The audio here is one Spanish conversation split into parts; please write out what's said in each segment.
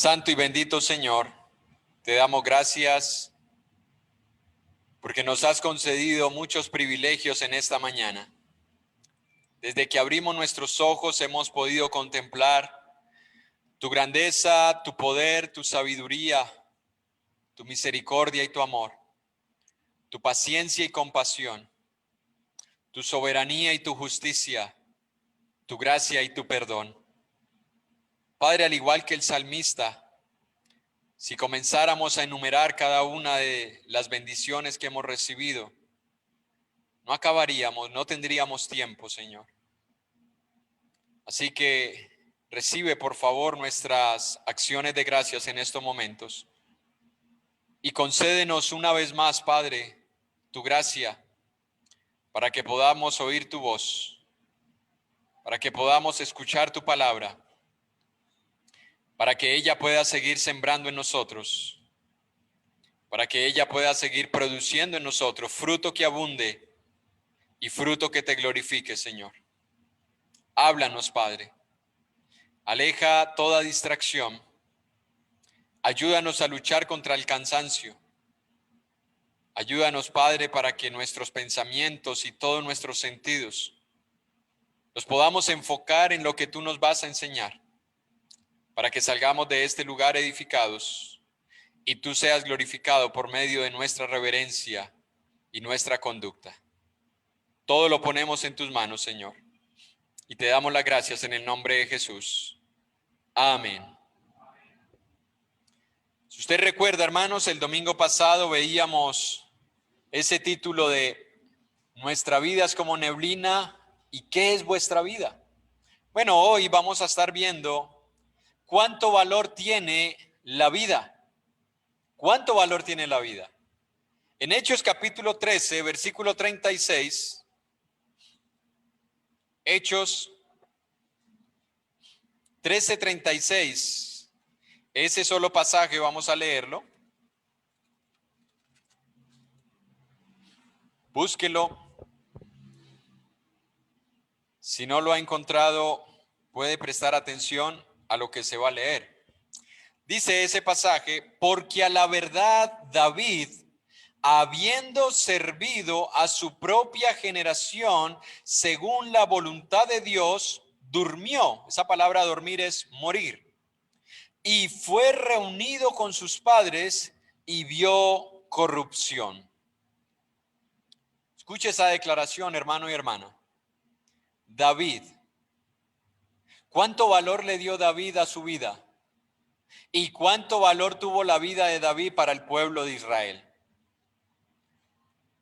Santo y bendito Señor, te damos gracias porque nos has concedido muchos privilegios en esta mañana. Desde que abrimos nuestros ojos hemos podido contemplar tu grandeza, tu poder, tu sabiduría, tu misericordia y tu amor, tu paciencia y compasión, tu soberanía y tu justicia, tu gracia y tu perdón. Padre, al igual que el salmista, si comenzáramos a enumerar cada una de las bendiciones que hemos recibido, no acabaríamos, no tendríamos tiempo, Señor. Así que recibe, por favor, nuestras acciones de gracias en estos momentos. Y concédenos una vez más, Padre, tu gracia, para que podamos oír tu voz, para que podamos escuchar tu palabra, para que ella pueda seguir sembrando en nosotros, para que ella pueda seguir produciendo en nosotros fruto que abunde y fruto que te glorifique, Señor. Háblanos, Padre. Aleja toda distracción. Ayúdanos a luchar contra el cansancio. Ayúdanos, Padre, para que nuestros pensamientos y todos nuestros sentidos los podamos enfocar en lo que tú nos vas a enseñar, para que salgamos de este lugar edificados y tú seas glorificado por medio de nuestra reverencia y nuestra conducta. Todo lo ponemos en tus manos, Señor, y te damos las gracias en el nombre de Jesús. Amén. Si usted recuerda, hermanos, el domingo pasado veíamos ese título de Nuestra vida es como neblina. ¿Y qué es vuestra vida? Bueno, hoy vamos a estar viendo cuánto valor tiene la vida. ¿Cuánto valor tiene la vida? En Hechos capítulo 13, versículo 36, Hechos 13:36, ese solo pasaje vamos a leerlo. Búsquelo. Si no lo ha encontrado, puede prestar atención a lo que se va a leer. Dice ese pasaje, porque a la verdad David, habiendo servido a su propia generación según la voluntad de Dios, durmió. Esa palabra dormir es morir. Y fue reunido con sus padres y vio corrupción. Escuche esa declaración, hermano y hermana. David. ¿Cuánto valor le dio David a su vida? ¿Y cuánto valor tuvo la vida de David para el pueblo de Israel?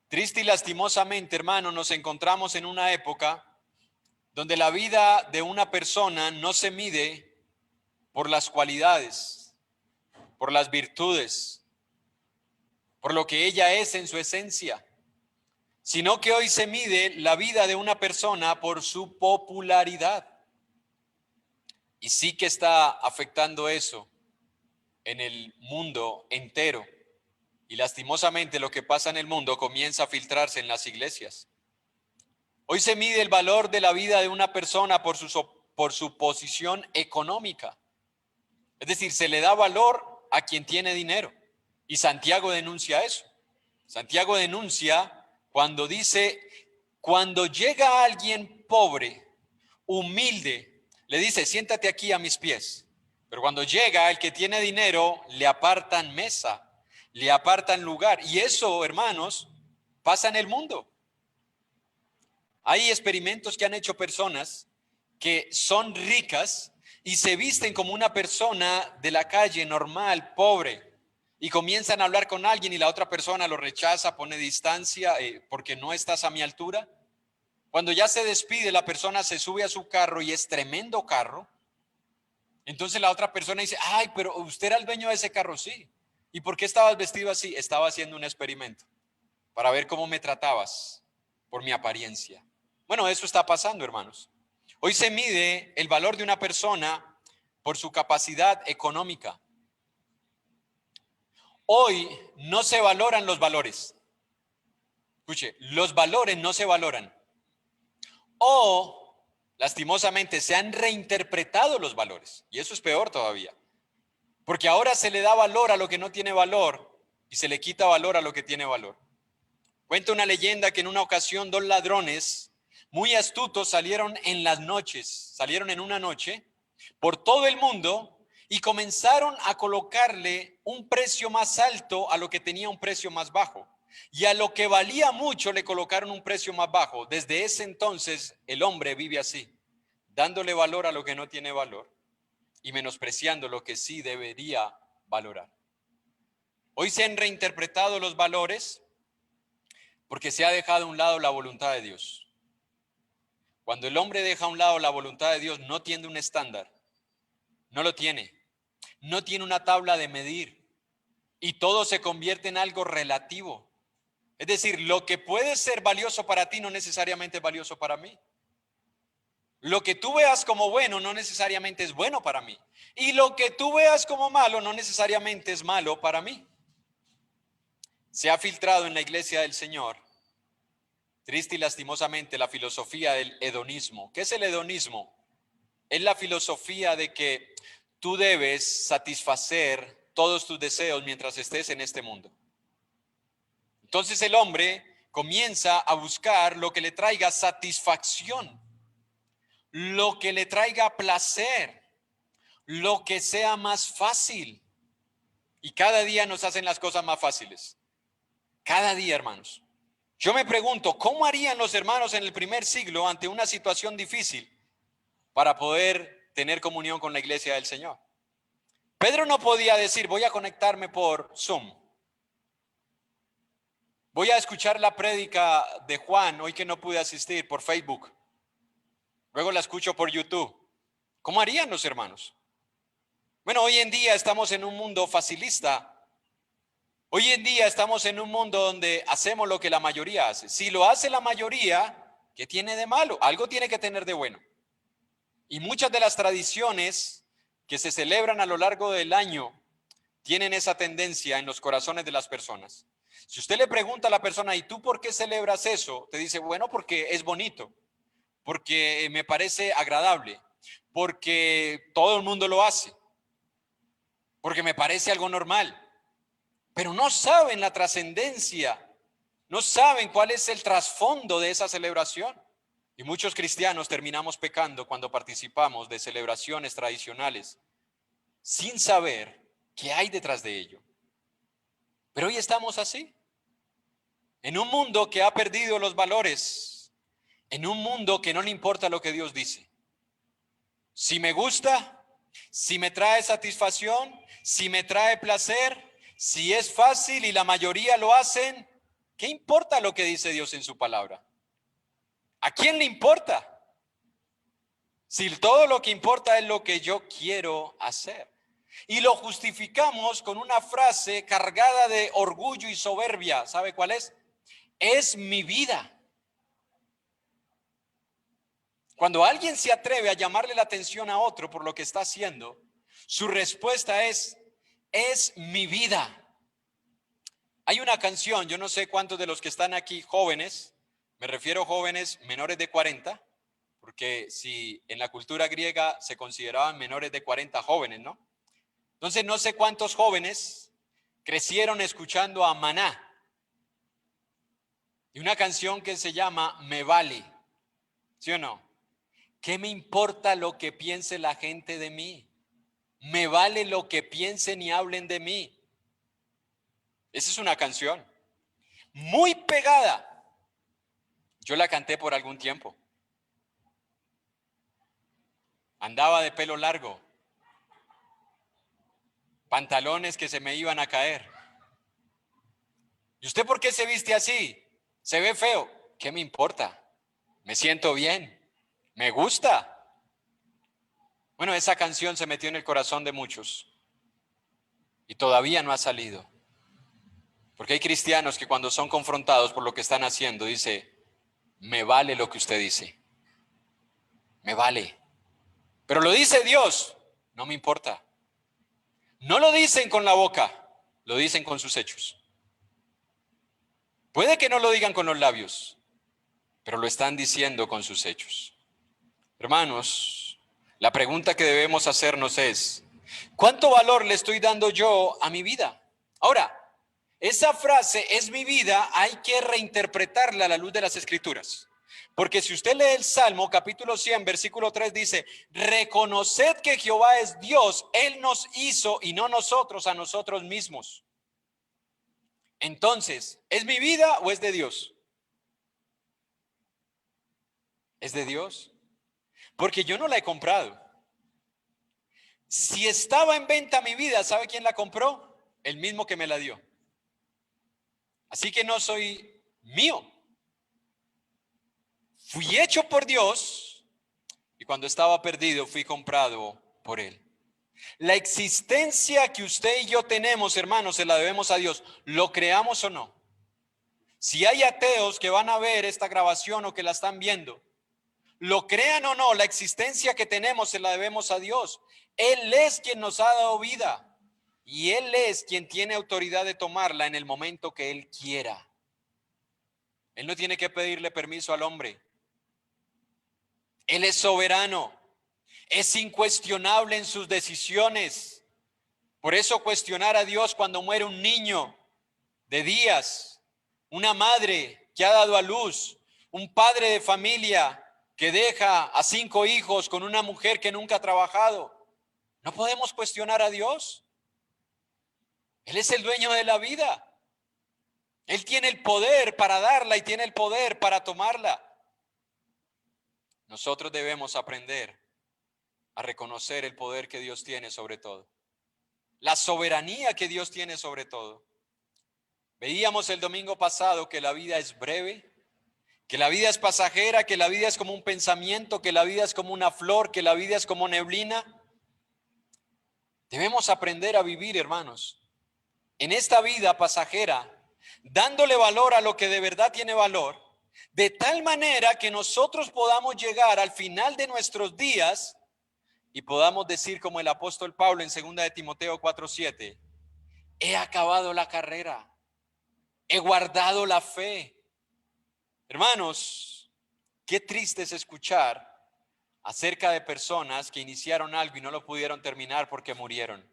Triste y lastimosamente, hermano, nos encontramos en una época donde la vida de una persona no se mide por las cualidades, por las virtudes, por lo que ella es en su esencia, sino que hoy se mide la vida de una persona por su popularidad. Y sí que está afectando eso en el mundo entero. Y lastimosamente lo que pasa en el mundo comienza a filtrarse en las iglesias. Hoy se mide el valor de la vida de una persona por su posición económica. Es decir, se le da valor a quien tiene dinero. Y Santiago denuncia eso. Santiago denuncia cuando dice, cuando llega alguien pobre, humilde, le dice, siéntate aquí a mis pies. Pero cuando llega el que tiene dinero, le apartan mesa, le apartan lugar. Y eso, hermanos, pasa en el mundo. Hay experimentos que han hecho personas que son ricas y se visten como una persona de la calle normal, pobre, y comienzan a hablar con alguien y la otra persona lo rechaza, pone distancia porque no estás a mi altura. Cuando ya se despide, la persona se sube a su carro y es tremendo carro. Entonces la otra persona dice, ay, pero usted era el dueño de ese carro, sí. ¿Y por qué estabas vestido así? Estaba haciendo un experimento para ver cómo me tratabas por mi apariencia. Bueno, eso está pasando, hermanos. Hoy se mide el valor de una persona por su capacidad económica. Hoy no se valoran los valores. Escuche, los valores no se valoran. O, lastimosamente, se han reinterpretado los valores. Y eso es peor todavía. Porque ahora se le da valor a lo que no tiene valor y se le quita valor a lo que tiene valor. Cuenta una leyenda que en una ocasión dos ladrones muy astutos salieron salieron en una noche por todo el mundo y comenzaron a colocarle un precio más alto a lo que tenía un precio más bajo. Y a lo que valía mucho le colocaron un precio más bajo. Desde ese entonces el hombre vive así, dándole valor a lo que no tiene valor y menospreciando lo que sí debería valorar. Hoy se han reinterpretado los valores porque se ha dejado a un lado la voluntad de Dios. Cuando el hombre deja a un lado la voluntad de Dios, no tiene un estándar, no lo tiene, no tiene una tabla de medir y todo se convierte en algo relativo. Es decir, lo que puede ser valioso para ti no necesariamente es valioso para mí. Lo que tú veas como bueno no necesariamente es bueno para mí. Y lo que tú veas como malo no necesariamente es malo para mí. Se ha filtrado en la iglesia del Señor, triste y lastimosamente, la filosofía del hedonismo. ¿Qué es el hedonismo? Es la filosofía de que tú debes satisfacer todos tus deseos mientras estés en este mundo. Entonces el hombre comienza a buscar lo que le traiga satisfacción, lo que le traiga placer, lo que sea más fácil. Y cada día nos hacen las cosas más fáciles. Cada día, hermanos. Yo me pregunto, ¿cómo harían los hermanos en el primer siglo ante una situación difícil para poder tener comunión con la iglesia del Señor? Pedro no podía decir, voy a conectarme por Zoom. Voy a escuchar la prédica de Juan, hoy que no pude asistir, por Facebook. Luego la escucho por YouTube. ¿Cómo harían los hermanos? Bueno, hoy en día estamos en un mundo facilista. Hoy en día estamos en un mundo donde hacemos lo que la mayoría hace. Si lo hace la mayoría, ¿qué tiene de malo? Algo tiene que tener de bueno. Y muchas de las tradiciones que se celebran a lo largo del año tienen esa tendencia en los corazones de las personas. Si usted le pregunta a la persona, ¿y tú por qué celebras eso? Te dice, bueno, porque es bonito, porque me parece agradable, porque todo el mundo lo hace, porque me parece algo normal. Pero no saben la trascendencia, no saben cuál es el trasfondo de esa celebración. Y muchos cristianos terminamos pecando cuando participamos de celebraciones tradicionales sin saber qué hay detrás de ello. Pero hoy estamos así, en un mundo que ha perdido los valores, en un mundo que no le importa lo que Dios dice. Si me gusta, si me trae satisfacción, si me trae placer, si es fácil y la mayoría lo hacen, ¿qué importa lo que dice Dios en su palabra? ¿A quién le importa? Si todo lo que importa es lo que yo quiero hacer. Y lo justificamos con una frase cargada de orgullo y soberbia. ¿Sabe cuál es? Es mi vida. Cuando alguien se atreve a llamarle la atención a otro por lo que está haciendo, su respuesta es mi vida. Hay una canción, yo no sé cuántos de los que están aquí jóvenes, me refiero a jóvenes menores de 40, porque si en la cultura griega se consideraban menores de 40 jóvenes, ¿no? Entonces no sé cuántos jóvenes crecieron escuchando a Maná y una canción que se llama Me Vale, ¿sí o no? ¿Qué me importa lo que piense la gente de mí? Me vale lo que piensen y hablen de mí. Esa es una canción muy pegada. Yo la canté por algún tiempo. Andaba de pelo largo, pantalones que se me iban a caer. ¿Y usted por qué se viste así? ¿Se ve feo? ¿Qué me importa? Me siento bien, me gusta. Bueno, esa canción se metió en el corazón de muchos y todavía no ha salido. Porque hay cristianos que cuando son confrontados por lo que están haciendo, dice, me vale lo que usted dice, me vale. Pero lo dice Dios, no me importa. No lo dicen con la boca, lo dicen con sus hechos. Puede que no lo digan con los labios, pero lo están diciendo con sus hechos. Hermanos, la pregunta que debemos hacernos es, ¿Cuánto valor le estoy dando yo a mi vida? Ahora, esa frase es mi vida, hay que reinterpretarla a la luz de las Escrituras. Porque si usted lee el Salmo capítulo 100, versículo 3 dice, reconoced que Jehová es Dios, Él nos hizo y no nosotros a nosotros mismos. Entonces, ¿es mi vida o es de Dios? ¿Es de Dios? Porque yo no la he comprado. Si estaba en venta mi vida, ¿sabe quién la compró? El mismo que me la dio. Así que no soy mío. Fui hecho por Dios y cuando estaba perdido fui comprado por Él. La existencia que usted y yo tenemos, hermanos, se la debemos a Dios, lo creamos o no. Si hay ateos que van a ver esta grabación o que la están viendo, lo crean o no, la existencia que tenemos se la debemos a Dios. Él es quien nos ha dado vida y Él es quien tiene autoridad de tomarla en el momento que Él quiera. Él no tiene que pedirle permiso al hombre. Él es soberano, es incuestionable en sus decisiones. Por eso cuestionar a Dios cuando muere un niño de días, una madre que ha dado a luz, un padre de familia que deja a 5 hijos con una mujer que nunca ha trabajado. No podemos cuestionar a Dios. Él es el dueño de la vida. Él tiene el poder para darla y tiene el poder para tomarla. Nosotros debemos aprender a reconocer el poder que Dios tiene sobre todo, la soberanía que Dios tiene sobre todo. Veíamos el domingo pasado que la vida es breve, que la vida es pasajera, que la vida es como un pensamiento, que la vida es como una flor, que la vida es como neblina. Debemos aprender a vivir, hermanos, en esta vida pasajera, dándole valor a lo que de verdad tiene valor, de tal manera que nosotros podamos llegar al final de nuestros días y podamos decir como el apóstol Pablo en 2 de Timoteo 4:7, he acabado la carrera, he guardado la fe. Hermanos, qué triste es escuchar acerca de personas que iniciaron algo y no lo pudieron terminar porque murieron.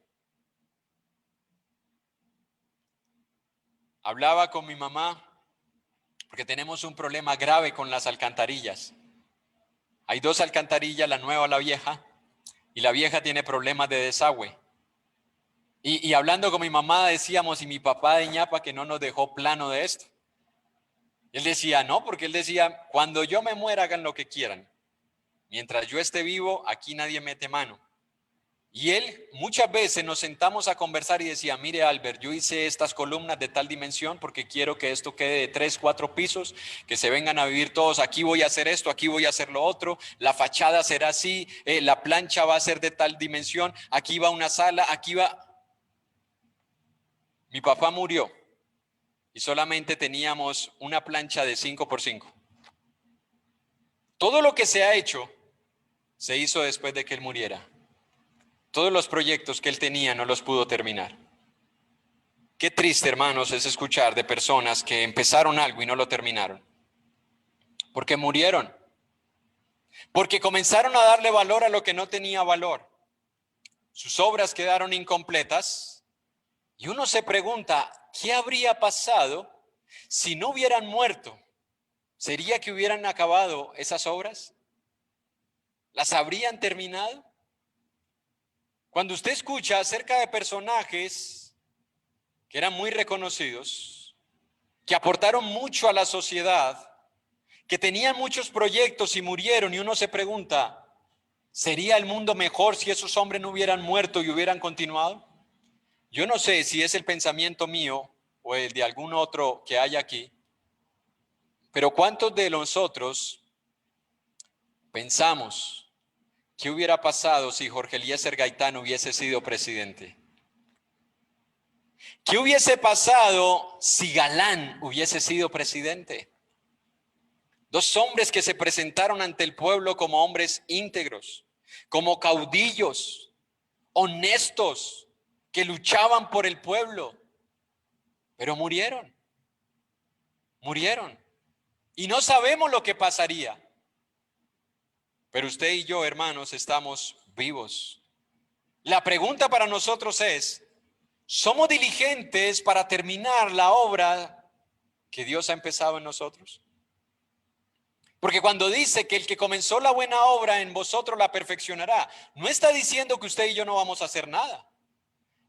Hablaba con mi mamá porque tenemos un problema grave con las alcantarillas. Hay 2 alcantarillas, la nueva y la vieja, y la vieja tiene problemas de desagüe. Y hablando con mi mamá decíamos, y mi papá de ñapa que no nos dejó plano de esto. Él decía, no, porque él decía, cuando yo me muera hagan lo que quieran. Mientras yo esté vivo, aquí nadie mete mano. Y él, muchas veces nos sentamos a conversar y decía, mire Albert, yo hice estas columnas de tal dimensión porque quiero que esto quede de 3, 4 pisos, que se vengan a vivir todos, aquí voy a hacer esto, aquí voy a hacer lo otro, la fachada será así, la plancha va a ser de tal dimensión, aquí va una sala, aquí va... Mi papá murió y solamente teníamos una plancha de 5x5. Todo lo que se ha hecho se hizo después de que él muriera. Todos los proyectos que él tenía no los pudo terminar. Qué triste, hermanos, es escuchar de personas que empezaron algo y no lo terminaron. Porque murieron. Porque comenzaron a darle valor a lo que no tenía valor. Sus obras quedaron incompletas. Y uno se pregunta, ¿qué habría pasado si no hubieran muerto? ¿Sería que hubieran acabado esas obras? ¿Las habrían terminado? Cuando usted escucha acerca de personajes que eran muy reconocidos, que aportaron mucho a la sociedad, que tenían muchos proyectos y murieron, y uno se pregunta, ¿sería el mundo mejor si esos hombres no hubieran muerto y hubieran continuado? Yo no sé si es el pensamiento mío o el de algún otro que hay aquí, pero ¿cuántos de nosotros pensamos qué hubiera pasado si Jorge Eliezer Gaitán hubiese sido presidente? ¿Qué hubiese pasado si Galán hubiese sido presidente? 2 hombres que se presentaron ante el pueblo como hombres íntegros, como caudillos, honestos, que luchaban por el pueblo, pero murieron. Y no sabemos lo que pasaría. Pero usted y yo, hermanos, estamos vivos. La pregunta para nosotros es, ¿somos diligentes para terminar la obra que Dios ha empezado en nosotros? Porque cuando dice que el que comenzó la buena obra en vosotros la perfeccionará, no está diciendo que usted y yo no vamos a hacer nada.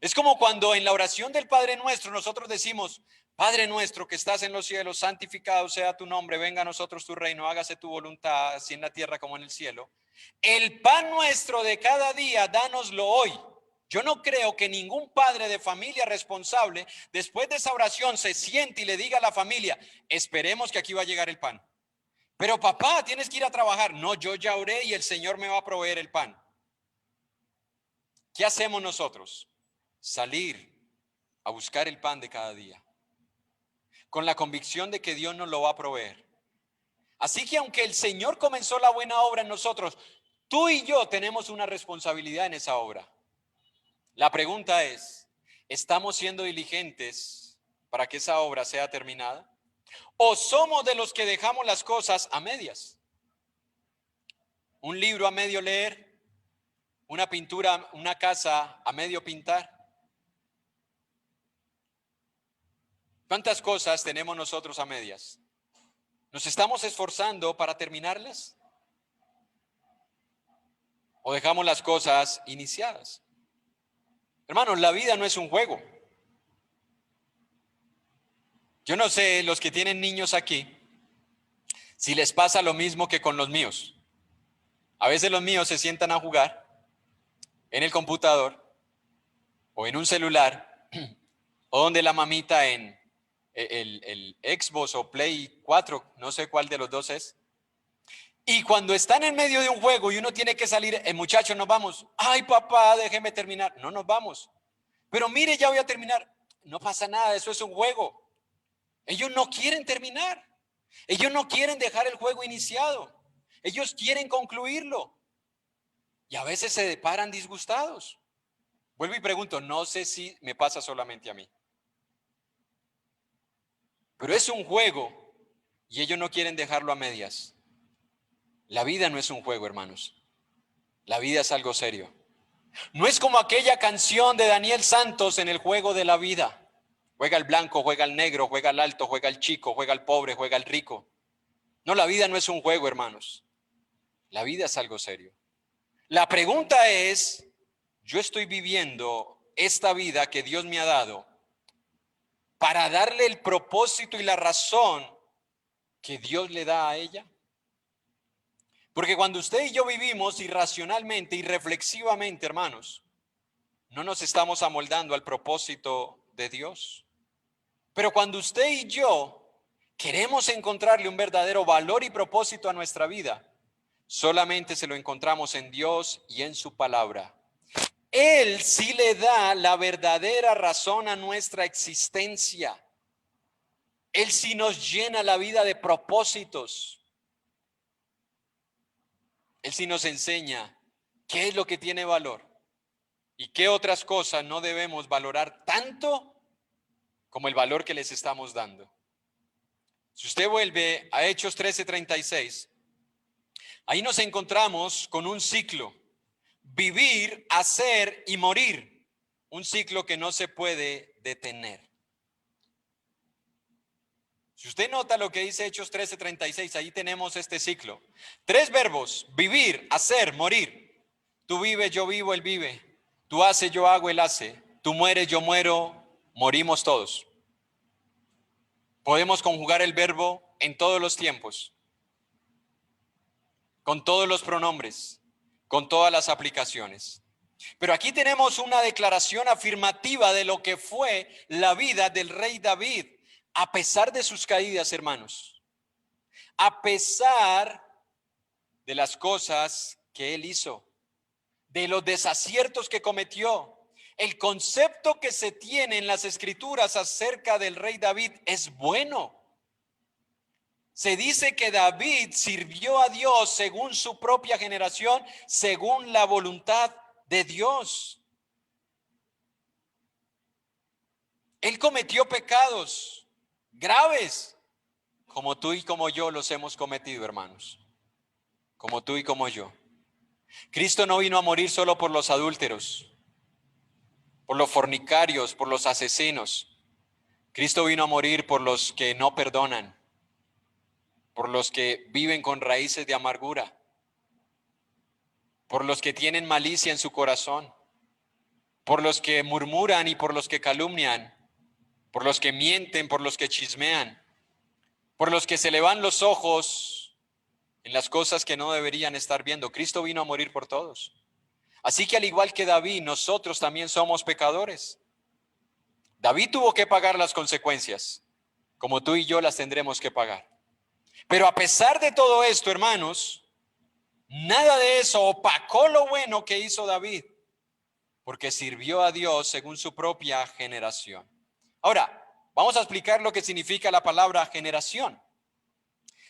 Es como cuando en la oración del Padre Nuestro nosotros decimos, Padre nuestro que estás en los cielos, santificado sea tu nombre, venga a nosotros tu reino, hágase tu voluntad, así en la tierra como en el cielo. El pan nuestro de cada día, dánoslo hoy. Yo no creo que ningún padre de familia responsable, después de esa oración, se siente y le diga a la familia, esperemos que aquí va a llegar el pan. Pero papá, tienes que ir a trabajar. No, yo ya oré y el Señor me va a proveer el pan. ¿Qué hacemos nosotros? Salir a buscar el pan de cada día, con la convicción de que Dios nos lo va a proveer. Así que aunque el Señor comenzó la buena obra en nosotros, tú y yo tenemos una responsabilidad en esa obra. La pregunta es, ¿estamos siendo diligentes para que esa obra sea terminada? ¿O somos de los que dejamos las cosas a medias? Un libro a medio leer, una pintura, una casa a medio pintar. ¿Cuántas cosas tenemos nosotros a medias? ¿Nos estamos esforzando para terminarlas? ¿O dejamos las cosas iniciadas? Hermanos, la vida no es un juego. Yo no sé, los que tienen niños aquí, si les pasa lo mismo que con los míos. A veces los míos se sientan a jugar en el computador o en un celular o donde la mamita en el Xbox o Play 4, no sé cuál de los dos es. Y cuando están en medio de un juego y uno tiene que salir, muchachos, nos vamos. Ay, papá, déjeme terminar. No nos vamos. Pero mire, ya voy a terminar. No pasa nada, eso es un juego. Ellos no quieren terminar. Ellos no quieren dejar el juego iniciado. Ellos quieren concluirlo. Y a veces se paran disgustados. Vuelvo y pregunto, no sé si me pasa solamente a mí. Pero es un juego y ellos no quieren dejarlo a medias. La vida no es un juego, hermanos. La vida es algo serio. No es como aquella canción de Daniel Santos en el juego de la vida. Juega el blanco, juega el negro, juega el alto, juega el chico, juega el pobre, juega el rico. No, la vida no es un juego, hermanos. La vida es algo serio. La pregunta es, ¿yo estoy viviendo esta vida que Dios me ha dado para darle el propósito y la razón que Dios le da a ella? Porque cuando usted y yo vivimos irracionalmente y reflexivamente, hermanos, no nos estamos amoldando al propósito de Dios. Pero cuando usted y yo queremos encontrarle un verdadero valor y propósito a nuestra vida, solamente se lo encontramos en Dios y en su palabra. Él sí le da la verdadera razón a nuestra existencia. Él sí nos llena la vida de propósitos. Él sí nos enseña qué es lo que tiene valor y qué otras cosas no debemos valorar tanto como el valor que les estamos dando. Si usted vuelve a Hechos 13:36, ahí nos encontramos con un ciclo: vivir, hacer y morir. Un ciclo que no se puede detener. Si usted nota lo que dice Hechos 13:36, ahí tenemos este ciclo. 3 verbos: vivir, hacer, morir. Tú vives, yo vivo, él vive. Tú haces, yo hago, él hace. Tú mueres, yo muero, morimos todos. Podemos conjugar el verbo en todos los tiempos, con todos los pronombres, con todas las aplicaciones. Pero aquí tenemos una declaración afirmativa de lo que fue la vida del rey David, a pesar de sus caídas, hermanos, a pesar de las cosas que él hizo, de los desaciertos que cometió. El concepto que se tiene en las escrituras acerca del rey David es bueno. Se dice que David sirvió a Dios según su propia generación, según la voluntad de Dios. Él cometió pecados graves, como tú y como yo los hemos cometido, hermanos. Como tú y como yo. Cristo no vino a morir solo por los adúlteros. por los fornicarios, por los asesinos. Cristo vino a morir por los que no perdonan, por los que viven con raíces de amargura, por los que tienen malicia en su corazón, por los que murmuran y por los que calumnian, por los que mienten, por los que chismean, por los que se le van los ojos en las cosas que no deberían estar viendo. Cristo vino a morir por todos. Así que al igual que David, nosotros también somos pecadores. David tuvo que pagar las consecuencias, como tú y yo las tendremos que pagar. Pero a pesar de todo esto, hermanos, nada de eso opacó lo bueno que hizo David, porque sirvió a Dios según su propia generación. Ahora, vamos a explicar lo que significa la palabra generación.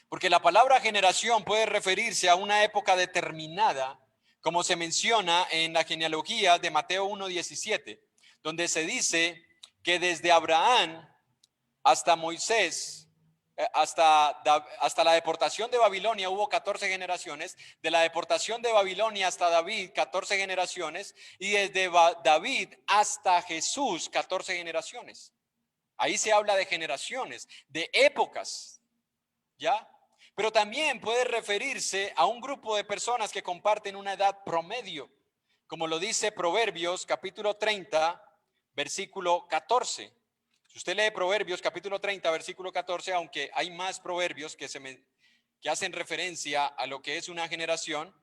Porque la palabra generación puede referirse a una época determinada, como se menciona en la genealogía de Mateo 1:17, donde se dice que desde Abraham hasta Moisés, hasta la deportación de Babilonia hubo 14 generaciones, de la deportación de Babilonia hasta David 14 generaciones y desde David hasta Jesús 14 generaciones. Ahí se habla de generaciones, de épocas, ¿ya? Pero también puede referirse a un grupo de personas que comparten una edad promedio, como lo dice Proverbios capítulo 30, versículo 14. Si usted lee Proverbios capítulo 30, versículo 14, aunque hay más proverbios que hacen referencia a lo que es una generación,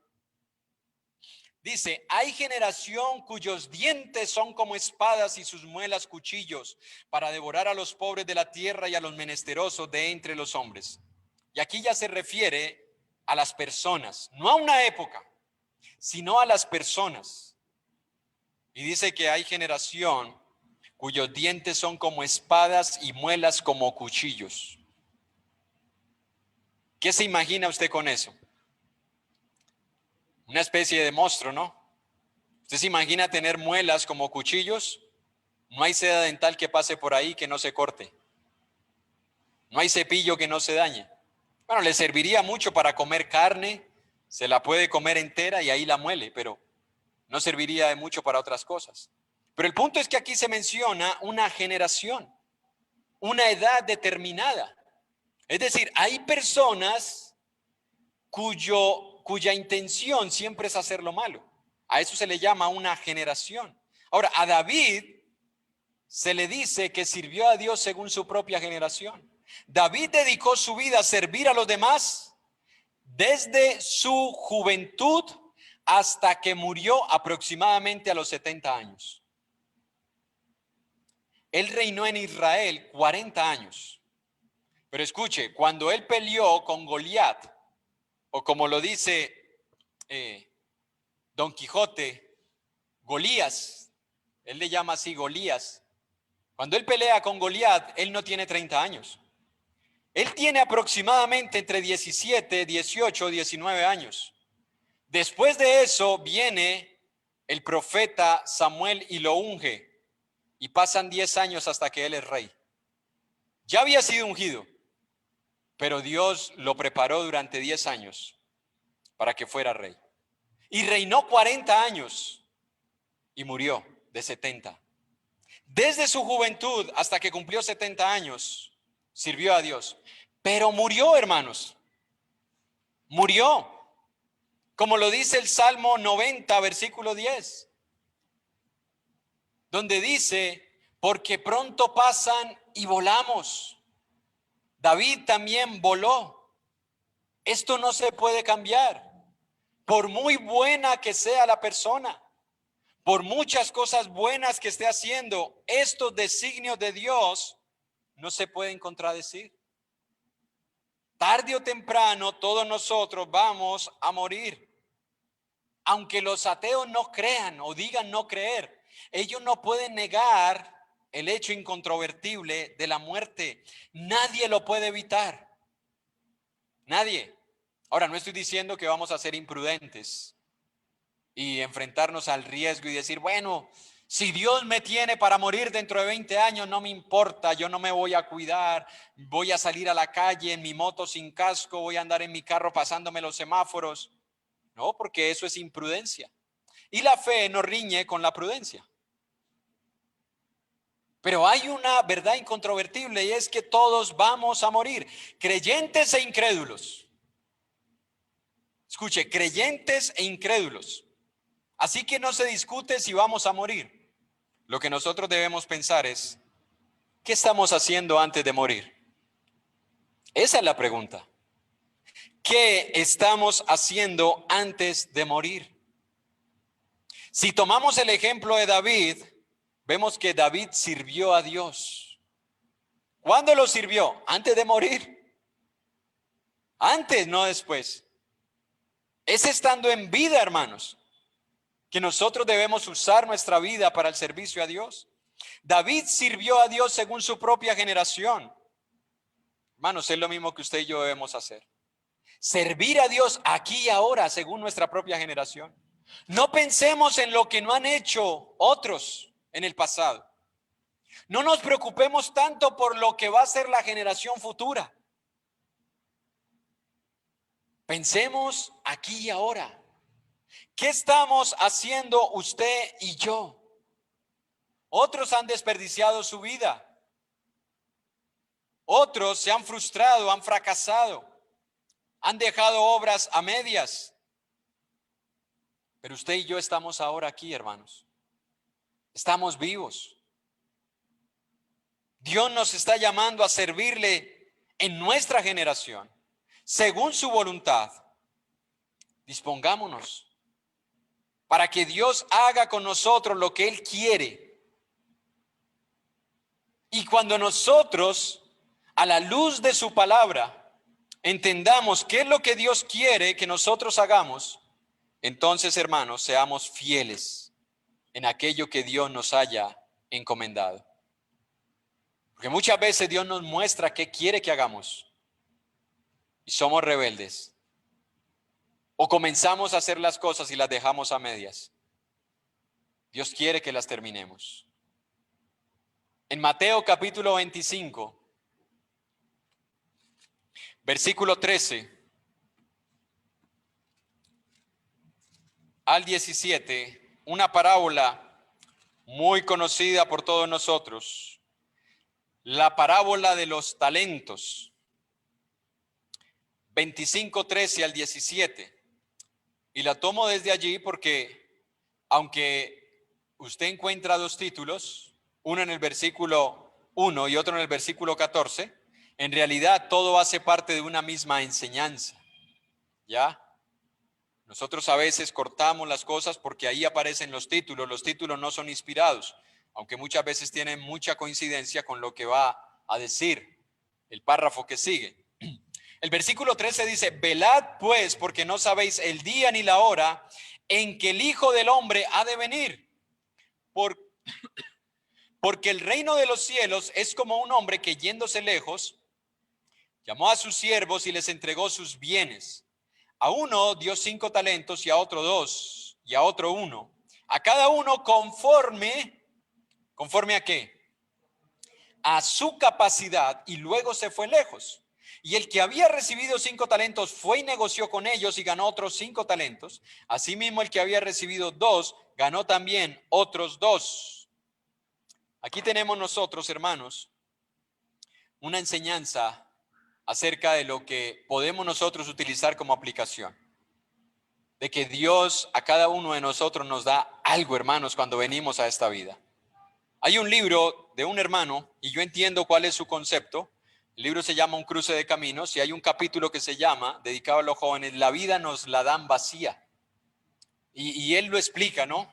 dice, hay generación cuyos dientes son como espadas y sus muelas cuchillos para devorar a los pobres de la tierra y a los menesterosos de entre los hombres. Y aquí ya se refiere a las personas, no a una época, sino a las personas. Y dice que hay generación cuyos dientes son como espadas y muelas como cuchillos. ¿Qué se imagina usted con eso? Una especie de monstruo, ¿no? ¿Usted se imagina tener muelas como cuchillos? No hay seda dental que pase por ahí que no se corte. No hay cepillo que no se dañe. Bueno, le serviría mucho para comer carne, se la puede comer entera y ahí la muele, pero no serviría de mucho para otras cosas. Pero el punto es que aquí se menciona una generación, una edad determinada. Es decir, hay personas cuya intención siempre es hacer lo malo. A eso se le llama una generación. Ahora, a David se le dice que sirvió a Dios según su propia generación. David dedicó su vida a servir a los demás desde su juventud hasta que murió aproximadamente a los 70 años. Él reinó en Israel 40 años. Pero escuche, cuando él peleó con Goliat, o como lo dice Don Quijote, Golías, él le llama así Golías. Cuando él pelea con Goliat, él no tiene 30 años. Él tiene aproximadamente entre 17, 18, 19 años. Después de eso viene el profeta Samuel y lo unge. Y pasan 10 años hasta que él es rey. Ya había sido ungido, pero Dios lo preparó durante 10 años para que fuera rey. Y reinó 40 años y murió de 70. Desde su juventud hasta que cumplió 70 años, sirvió a Dios. Pero murió, hermanos. Murió. Como lo dice el Salmo 90, versículo 10. Donde dice, porque pronto pasan y volamos. David también voló. Esto no se puede cambiar. Por muy buena que sea la persona, por muchas cosas buenas que esté haciendo, estos designios de Dios no se pueden contradecir. Tarde o temprano todos nosotros vamos a morir. Aunque los ateos no crean o digan no creer, ellos no pueden negar el hecho incontrovertible de la muerte. Nadie lo puede evitar. Nadie. Ahora, no estoy diciendo que vamos a ser imprudentes y enfrentarnos al riesgo y decir, bueno, si Dios me tiene para morir dentro de 20 años, no me importa, yo no me voy a cuidar, voy a salir a la calle en mi moto sin casco, voy a andar en mi carro pasándome los semáforos. No, porque eso es imprudencia. Y la fe no riñe con la prudencia. Pero hay una verdad incontrovertible y es que todos vamos a morir, creyentes e incrédulos. Escuche, creyentes e incrédulos. Así que no se discute si vamos a morir. Lo que nosotros debemos pensar es, ¿qué estamos haciendo antes de morir? Esa es la pregunta. ¿Qué estamos haciendo antes de morir? Si tomamos el ejemplo de David, vemos que David sirvió a Dios. ¿Cuándo lo sirvió? Antes de morir. Antes, no después. Es estando en vida, hermanos, que nosotros debemos usar nuestra vida para el servicio a Dios. David sirvió a Dios según su propia generación. Hermanos, es lo mismo que usted y yo debemos hacer. Servir a Dios aquí y ahora según nuestra propia generación. No pensemos en lo que no han hecho otros en el pasado. No nos preocupemos tanto por lo que va a ser la generación futura. Pensemos aquí y ahora. ¿Qué estamos haciendo usted y yo? Otros han desperdiciado su vida. Otros se han frustrado, han fracasado, han dejado obras a medias. Pero usted y yo estamos ahora aquí, hermanos. Estamos vivos. Dios nos está llamando a servirle en nuestra generación, según su voluntad. Dispongámonos para que Dios haga con nosotros lo que Él quiere. Y cuando nosotros, a la luz de su palabra, entendamos qué es lo que Dios quiere que nosotros hagamos, entonces, hermanos, seamos fieles en aquello que Dios nos haya encomendado. Porque muchas veces Dios nos muestra qué quiere que hagamos y somos rebeldes. O comenzamos a hacer las cosas y las dejamos a medias. Dios quiere que las terminemos. En Mateo capítulo 25, versículo 13 al 17, una parábola muy conocida por todos nosotros. La parábola de los talentos, 25, 13 al 17. Y la tomo desde allí porque, aunque usted encuentra dos títulos, uno en el versículo 1 y otro en el versículo 14, en realidad todo hace parte de una misma enseñanza. ¿Ya? Nosotros a veces cortamos las cosas porque ahí aparecen los títulos no son inspirados, aunque muchas veces tienen mucha coincidencia con lo que va a decir el párrafo que sigue. El versículo 13 dice, velad pues, porque no sabéis el día ni la hora en que el Hijo del Hombre ha de venir. Porque el reino de los cielos es como un hombre que yéndose lejos, llamó a sus siervos y les entregó sus bienes. A uno dio 5 talentos y a otro 2 y a otro 1. A cada uno ¿conforme a qué? A su capacidad, y luego se fue lejos. Y el que había recibido 5 talentos fue y negoció con ellos y ganó otros 5 talentos. Asimismo el que había recibido 2 ganó también otros 2. Aquí tenemos nosotros, hermanos, una enseñanza acerca de lo que podemos nosotros utilizar como aplicación. De que Dios a cada uno de nosotros nos da algo, hermanos, cuando venimos a esta vida. Hay un libro de un hermano, y yo entiendo cuál es su concepto. El libro se llama Un cruce de caminos, y hay un capítulo que se llama, dedicado a los jóvenes, La vida nos la dan vacía. Y él lo explica, ¿no?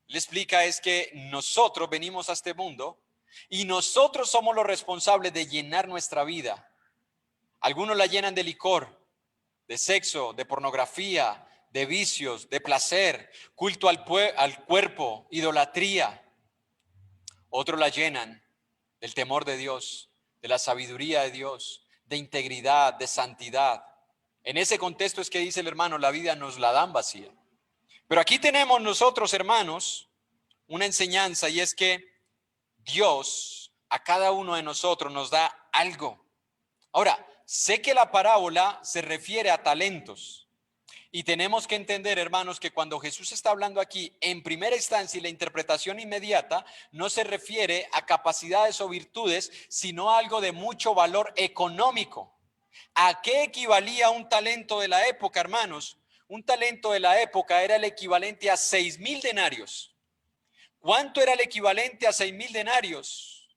Le explica es que nosotros venimos a este mundo y nosotros somos los responsables de llenar nuestra vida. Algunos la llenan de licor, de sexo, de pornografía, de vicios, de placer, culto al cuerpo, idolatría. Otros la llenan del temor de Dios, de la sabiduría de Dios, de integridad, de santidad. En ese contexto es que dice el hermano, la vida nos la dan vacía. Pero aquí tenemos nosotros, hermanos, una enseñanza, y es que Dios a cada uno de nosotros nos da algo. Ahora, sé que la parábola se refiere a talentos. Y tenemos que entender, hermanos, que cuando Jesús está hablando aquí, en primera instancia, y la interpretación inmediata no se refiere a capacidades o virtudes, sino a algo de mucho valor económico. ¿A qué equivalía un talento de la época, hermanos? Un talento de la época era el equivalente a 6,000 denarios. ¿Cuánto era el equivalente a 6,000 denarios?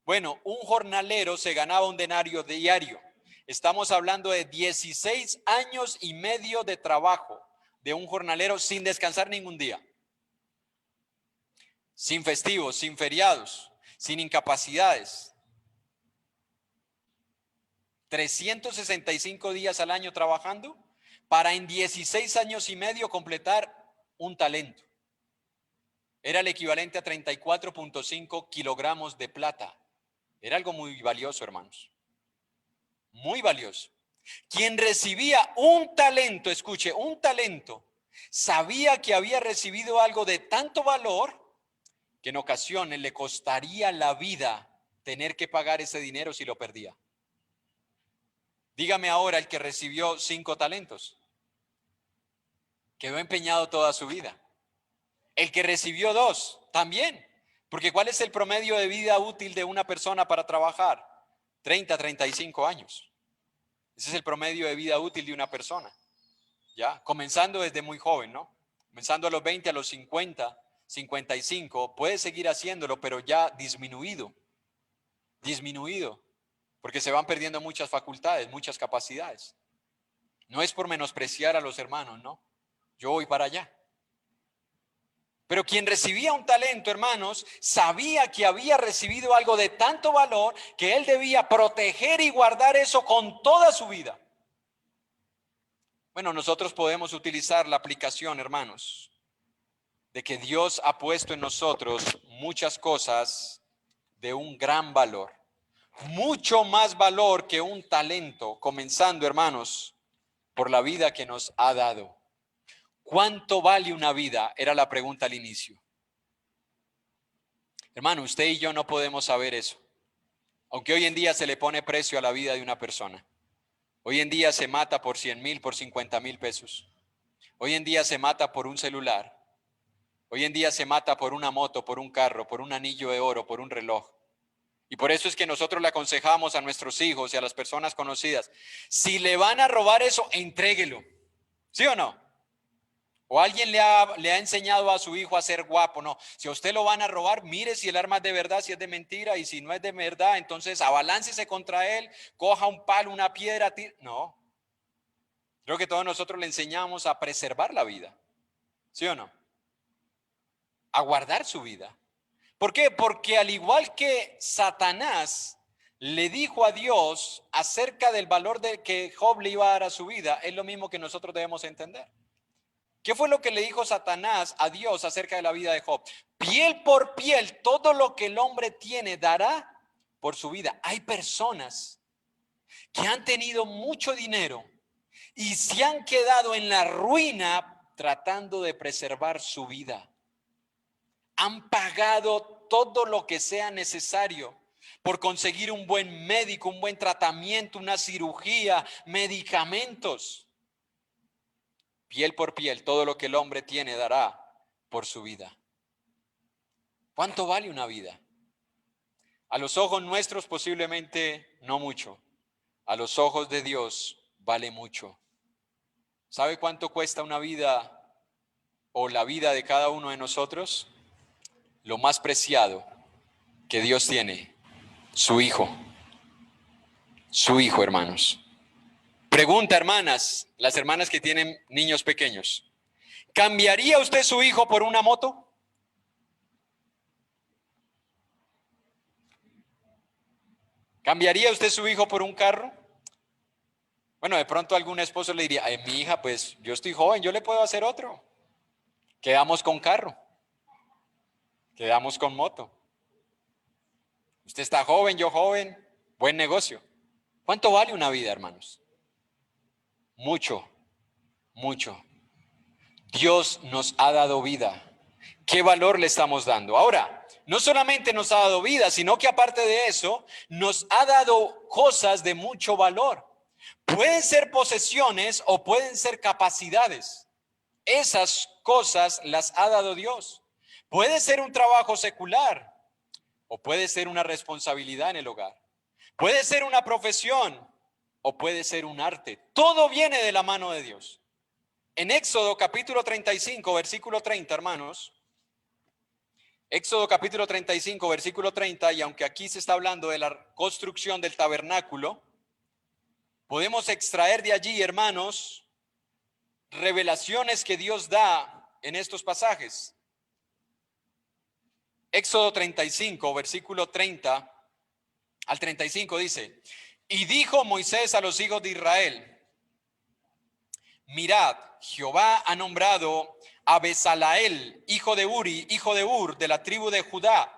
Bueno, un jornalero se ganaba un denario diario. Estamos hablando de 16 años y medio de trabajo de un jornalero sin descansar ningún día. Sin festivos, sin feriados, sin incapacidades. 365 días al año trabajando para en 16 años y medio completar un talento. Era el equivalente a 34.5 kilogramos de plata. Era algo muy valioso, hermanos. Muy valioso. Quien recibía un talento, escuche, un talento, sabía que había recibido algo de tanto valor que en ocasiones le costaría la vida tener que pagar ese dinero si lo perdía. Dígame ahora el que recibió 5 talentos. Quedó empeñado toda su vida. El que recibió 2, también. Porque ¿cuál es el promedio de vida útil de una persona para trabajar? 30, 35 años. Ese es el promedio de vida útil de una persona. ¿Ya? Comenzando desde muy joven, ¿no? Comenzando a los 20, a los 50, 55, puede seguir haciéndolo, pero ya disminuido. Disminuido. Porque se van perdiendo muchas facultades, muchas capacidades. No es por menospreciar a los hermanos, ¿no? Yo voy para allá. Pero quien recibía un talento, hermanos, sabía que había recibido algo de tanto valor que él debía proteger y guardar eso con toda su vida. Bueno, nosotros podemos utilizar la aplicación, hermanos, de que Dios ha puesto en nosotros muchas cosas de un gran valor. Mucho más valor que un talento, comenzando, hermanos, por la vida que nos ha dado. ¿Cuánto vale una vida? Era la pregunta al inicio. Hermano, usted y yo no podemos saber eso. Aunque hoy en día se le pone precio a la vida de una persona. Hoy en día se mata por 100,000, por 50,000 pesos. Hoy en día se mata por un celular. Hoy en día se mata por una moto, por un carro, por un anillo de oro, por un reloj. Y por eso es que nosotros le aconsejamos a nuestros hijos y a las personas conocidas, si le van a robar eso, entréguelo. ¿Sí o no? O alguien le ha enseñado a su hijo a ser guapo. No, si a usted lo van a robar, mire si el arma es de verdad, si es de mentira. Y si no es de verdad, entonces abaláncese contra él, coja un palo, una piedra. No, creo que todos nosotros le enseñamos a preservar la vida. ¿Sí o no? A guardar su vida. ¿Por qué? Porque al igual que Satanás le dijo a Dios acerca del valor de que Job le iba a dar a su vida, es lo mismo que nosotros debemos entender. ¿Qué fue lo que le dijo Satanás a Dios acerca de la vida de Job? Piel por piel, todo lo que el hombre tiene dará por su vida. Hay personas que han tenido mucho dinero y se han quedado en la ruina tratando de preservar su vida. Han pagado todo lo que sea necesario por conseguir un buen médico, un buen tratamiento, una cirugía, medicamentos. Piel por piel, todo lo que el hombre tiene dará por su vida. ¿Cuánto vale una vida? A los ojos nuestros posiblemente no mucho. A los ojos de Dios vale mucho. ¿Sabe cuánto cuesta una vida o la vida de cada uno de nosotros? Lo más preciado que Dios tiene, su Hijo. Su Hijo, hermanos. Pregunta, hermanas, las hermanas que tienen niños pequeños. ¿Cambiaría usted su hijo por una moto? ¿Cambiaría usted su hijo por un carro? Bueno, de pronto algún esposo le diría, mi hija, pues yo estoy joven, yo le puedo hacer otro. Quedamos con carro. Quedamos con moto. Usted está joven, yo joven, buen negocio. ¿Cuánto vale una vida, hermanos? Mucho, mucho. Dios nos ha dado vida. ¿Qué valor le estamos dando? Ahora, no solamente nos ha dado vida, sino que aparte de eso, nos ha dado cosas de mucho valor. Pueden ser posesiones o pueden ser capacidades. Esas cosas las ha dado Dios. Puede ser un trabajo secular o puede ser una responsabilidad en el hogar. Puede ser una profesión o puede ser un arte. Todo viene de la mano de Dios. En Éxodo capítulo 35, versículo 30, hermanos. Éxodo capítulo 35, versículo 30, y aunque aquí se está hablando de la construcción del tabernáculo, podemos extraer de allí, hermanos, revelaciones que Dios da en estos pasajes. Éxodo 35, versículo 30 al 35 dice: y dijo Moisés a los hijos de Israel: mirad, Jehová ha nombrado a Bezalael, hijo de Uri, hijo de Ur, de la tribu de Judá,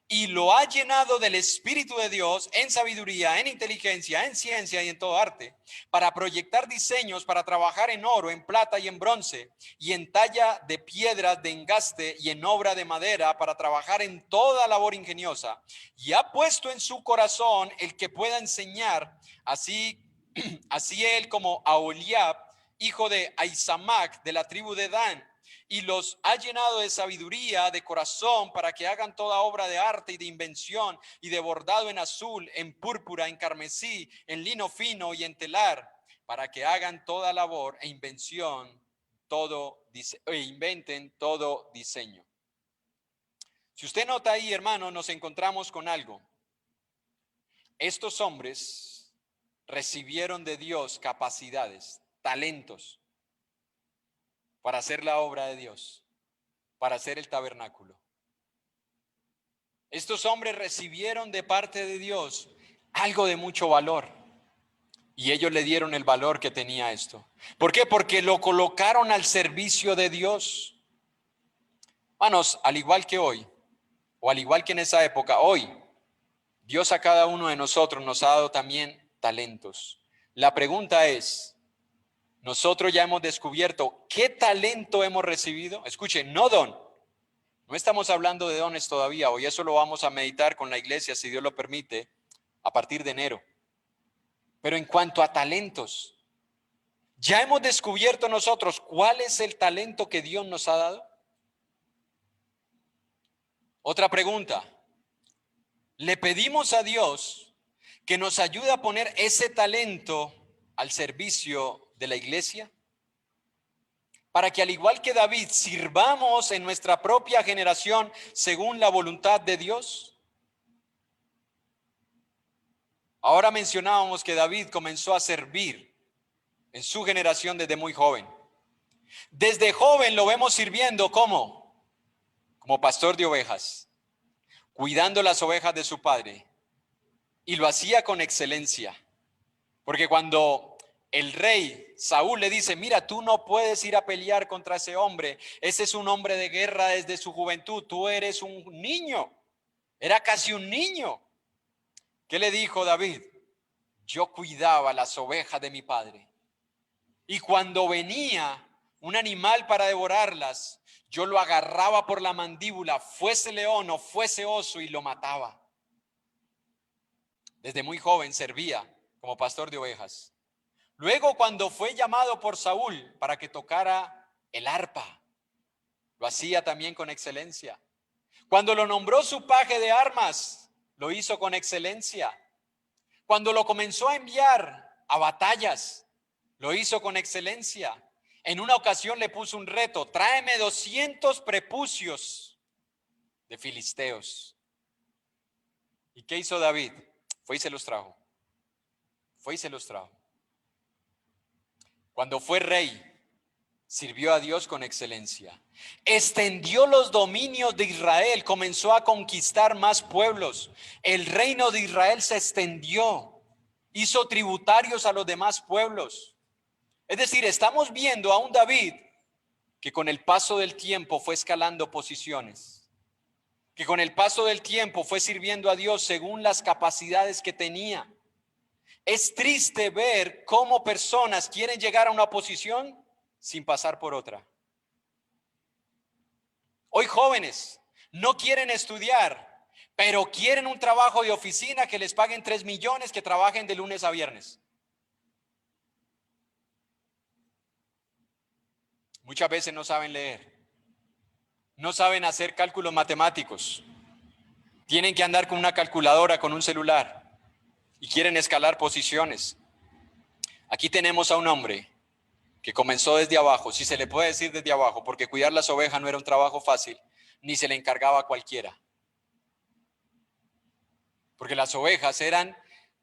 y lo ha llenado del Espíritu de Dios en sabiduría, en inteligencia, en ciencia y en todo arte, para proyectar diseños, para trabajar en oro, en plata y en bronce, y en talla de piedras de engaste y en obra de madera, para trabajar en toda labor ingeniosa. Y ha puesto en su corazón el que pueda enseñar, así él como Aholiab, hijo de Ahisamac, de la tribu de Dan, y los ha llenado de sabiduría de corazón para que hagan toda obra de arte y de invención y de bordado en azul, en púrpura, en carmesí, en lino fino y en telar, para que hagan toda labor e invención, inventen todo diseño. Si usted nota ahí, hermano, nos encontramos con algo. Estos hombres recibieron de Dios capacidades, talentos, para hacer la obra de Dios, para hacer el tabernáculo. Estos hombres recibieron de parte de Dios algo de mucho valor y ellos le dieron el valor que tenía esto. ¿Por qué? Porque lo colocaron al servicio de Dios. Hermanos, al igual que hoy, o al igual que en esa época, hoy, Dios a cada uno de nosotros nos ha dado también talentos. La pregunta es, nosotros ya hemos descubierto qué talento hemos recibido. Escuchen, no don. No estamos hablando de dones todavía. Hoy eso lo vamos a meditar con la iglesia, si Dios lo permite, a partir de enero. Pero en cuanto a talentos, ¿ya hemos descubierto nosotros cuál es el talento que Dios nos ha dado? Otra pregunta. ¿Le pedimos a Dios que nos ayude a poner ese talento al servicio de la iglesia? Para que al igual que David sirvamos en nuestra propia generación según la voluntad de Dios. Ahora mencionábamos que David comenzó a servir en su generación desde muy joven. Desde joven lo vemos sirviendo como pastor de ovejas, cuidando las ovejas de su padre, y lo hacía con excelencia. Porque cuando el rey Saúl le dice: mira, tú no puedes ir a pelear contra ese hombre, ese es un hombre de guerra desde su juventud, tú eres un niño, era casi un niño. ¿Qué le dijo David? Yo cuidaba las ovejas de mi padre, y cuando venía un animal para devorarlas, yo lo agarraba por la mandíbula, fuese león o fuese oso, y lo mataba. Desde muy joven servía como pastor de ovejas. Luego, cuando fue llamado por Saúl para que tocara el arpa, lo hacía también con excelencia. Cuando lo nombró su paje de armas, lo hizo con excelencia. Cuando lo comenzó a enviar a batallas, lo hizo con excelencia. En una ocasión le puso un reto: tráeme 200 prepucios de filisteos. ¿Y qué hizo David? Fue y se los trajo. Cuando fue rey, sirvió a Dios con excelencia. Extendió los dominios de Israel, comenzó a conquistar más pueblos. El reino de Israel se extendió, hizo tributarios a los demás pueblos. Es decir, estamos viendo a un David que con el paso del tiempo fue escalando posiciones, que con el paso del tiempo fue sirviendo a Dios según las capacidades que tenía. Es triste ver cómo personas quieren llegar a una posición sin pasar por otra. Hoy jóvenes no quieren estudiar, pero quieren un trabajo de oficina que les paguen 3 millones, que trabajen de lunes a viernes. Muchas veces no saben leer, no saben hacer cálculos matemáticos, tienen que andar con una calculadora, con un celular y quieren escalar posiciones. Aquí tenemos a un hombre que comenzó desde abajo, si se le puede decir desde abajo, porque cuidar las ovejas no era un trabajo fácil, ni se le encargaba a cualquiera. Porque las ovejas eran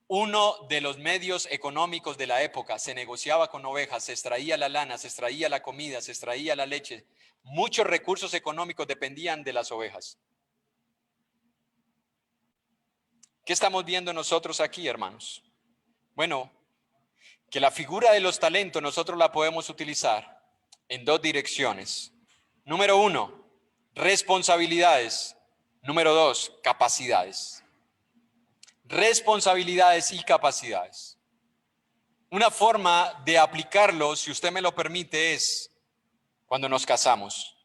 uno de los medios económicos de la época. Se negociaba con ovejas, se extraía la lana, se extraía la comida, se extraía la leche. Muchos recursos económicos dependían de las ovejas. ¿Qué estamos viendo nosotros aquí, hermanos? Bueno, que la figura de los talentos nosotros la podemos utilizar en dos direcciones. Número 1, responsabilidades. Número 2, capacidades. Responsabilidades y capacidades. Una forma de aplicarlo, si usted me lo permite, es cuando nos casamos.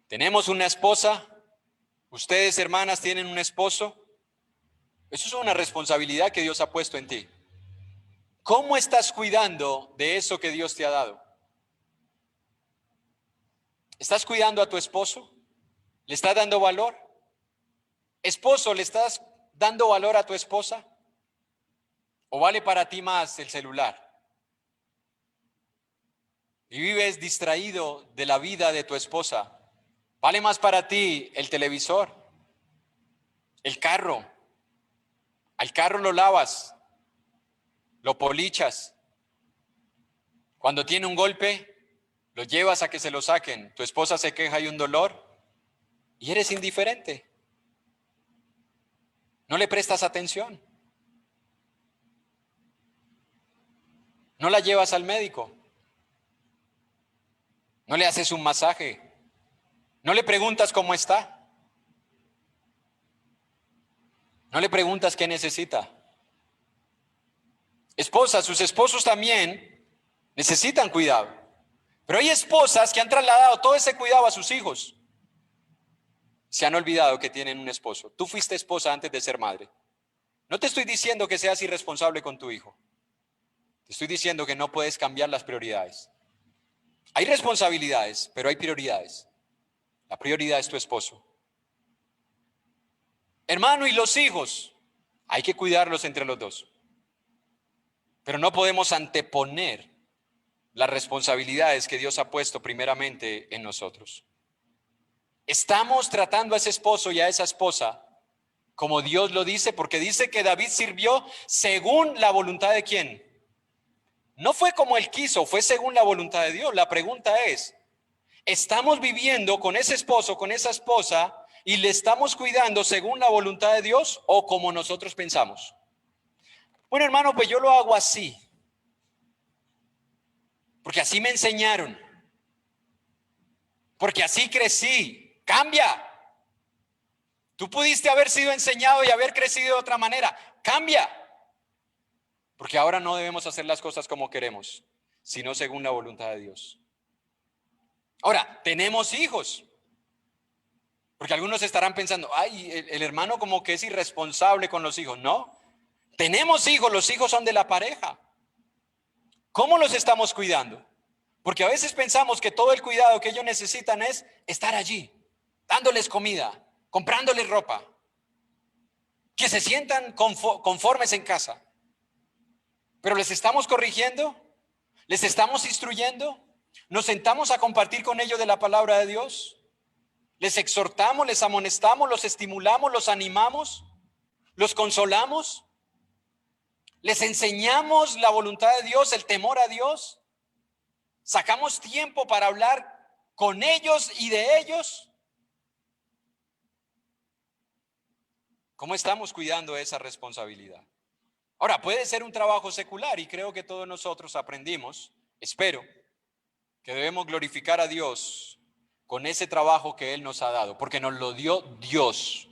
Tenemos una esposa, ustedes hermanas tienen un esposo. Eso es una responsabilidad que Dios ha puesto en ti. ¿Cómo estás cuidando de eso que Dios te ha dado? ¿Estás cuidando a tu esposo? ¿Le estás dando valor? Esposo, ¿le estás dando valor a tu esposa? ¿O vale para ti más el celular? Y vives distraído de la vida de tu esposa. ¿Vale más para ti el televisor? ¿El carro? Al carro lo lavas, lo polichas. Cuando tiene un golpe, lo llevas a que se lo saquen. Tu esposa se queja y un dolor y eres indiferente. No le prestas atención. No la llevas al médico. No le haces un masaje. No le preguntas cómo está. No le preguntas qué necesita. Esposas, sus esposos también necesitan cuidado. Pero hay esposas que han trasladado todo ese cuidado a sus hijos. Se han olvidado que tienen un esposo. Tú fuiste esposa antes de ser madre. No te estoy diciendo que seas irresponsable con tu hijo. Te estoy diciendo que no puedes cambiar las prioridades. Hay responsabilidades, pero hay prioridades. La prioridad es tu esposo. Hermano, y los hijos, hay que cuidarlos entre los dos. Pero no podemos anteponer las responsabilidades que Dios ha puesto primeramente en nosotros. Estamos tratando a ese esposo y a esa esposa como Dios lo dice, porque dice que David sirvió según la voluntad de ¿quién? No fue como él quiso, fue según la voluntad de Dios. La pregunta es, ¿estamos viviendo con ese esposo, con esa esposa y le estamos cuidando según la voluntad de Dios o como nosotros pensamos? Bueno, hermano, pues yo lo hago así, porque así me enseñaron, porque así crecí. Cambia. Tú pudiste haber sido enseñado y haber crecido de otra manera. Cambia. Porque ahora no debemos hacer las cosas como queremos, sino según la voluntad de Dios. Ahora, tenemos hijos. Porque algunos estarán pensando, ay, el hermano como que es irresponsable con los hijos. No, tenemos hijos, los hijos son de la pareja. ¿Cómo los estamos cuidando? Porque a veces pensamos que todo el cuidado que ellos necesitan es estar allí, dándoles comida, comprándoles ropa, que se sientan conformes en casa. Pero les estamos corrigiendo, les estamos instruyendo, nos sentamos a compartir con ellos de la palabra de Dios, les exhortamos, les amonestamos, los estimulamos, los animamos, los consolamos, les enseñamos la voluntad de Dios, el temor a Dios, sacamos tiempo para hablar con ellos y de ellos. ¿Cómo estamos cuidando esa responsabilidad? Ahora, puede ser un trabajo secular y creo que todos nosotros aprendimos, espero, que debemos glorificar a Dios con ese trabajo que Él nos ha dado, porque nos lo dio Dios.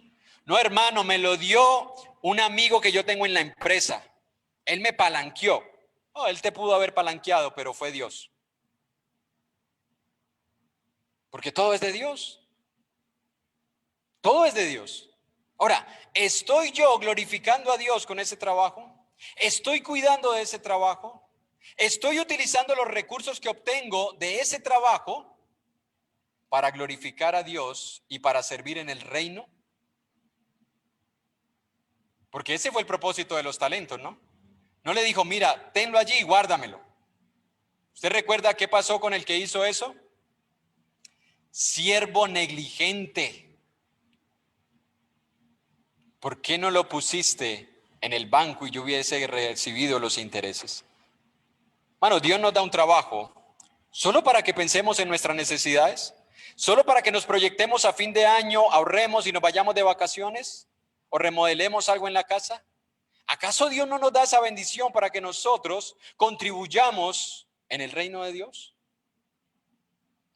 No, hermano, me lo dio un amigo que yo tengo en la empresa. Él me palanqueó. Oh, Él te pudo haber palanqueado, pero fue Dios. Porque todo es de Dios. Todo es de Dios. Ahora, ¿estoy yo glorificando a Dios con ese trabajo? ¿Estoy cuidando de ese trabajo? Estoy utilizando los recursos que obtengo de ese trabajo para glorificar a Dios y para servir en el reino. Porque ese fue el propósito de los talentos, ¿no? No le dijo, mira, tenlo allí y guárdamelo. ¿Usted recuerda qué pasó con el que hizo eso? Siervo negligente. ¿Por qué no lo pusiste en el banco y yo hubiese recibido los intereses? Bueno, Dios nos da un trabajo solo para que pensemos en nuestras necesidades, solo para que nos proyectemos a fin de año, ahorremos y nos vayamos de vacaciones o remodelemos algo en la casa. ¿Acaso Dios no nos da esa bendición para que nosotros contribuyamos en el reino de Dios?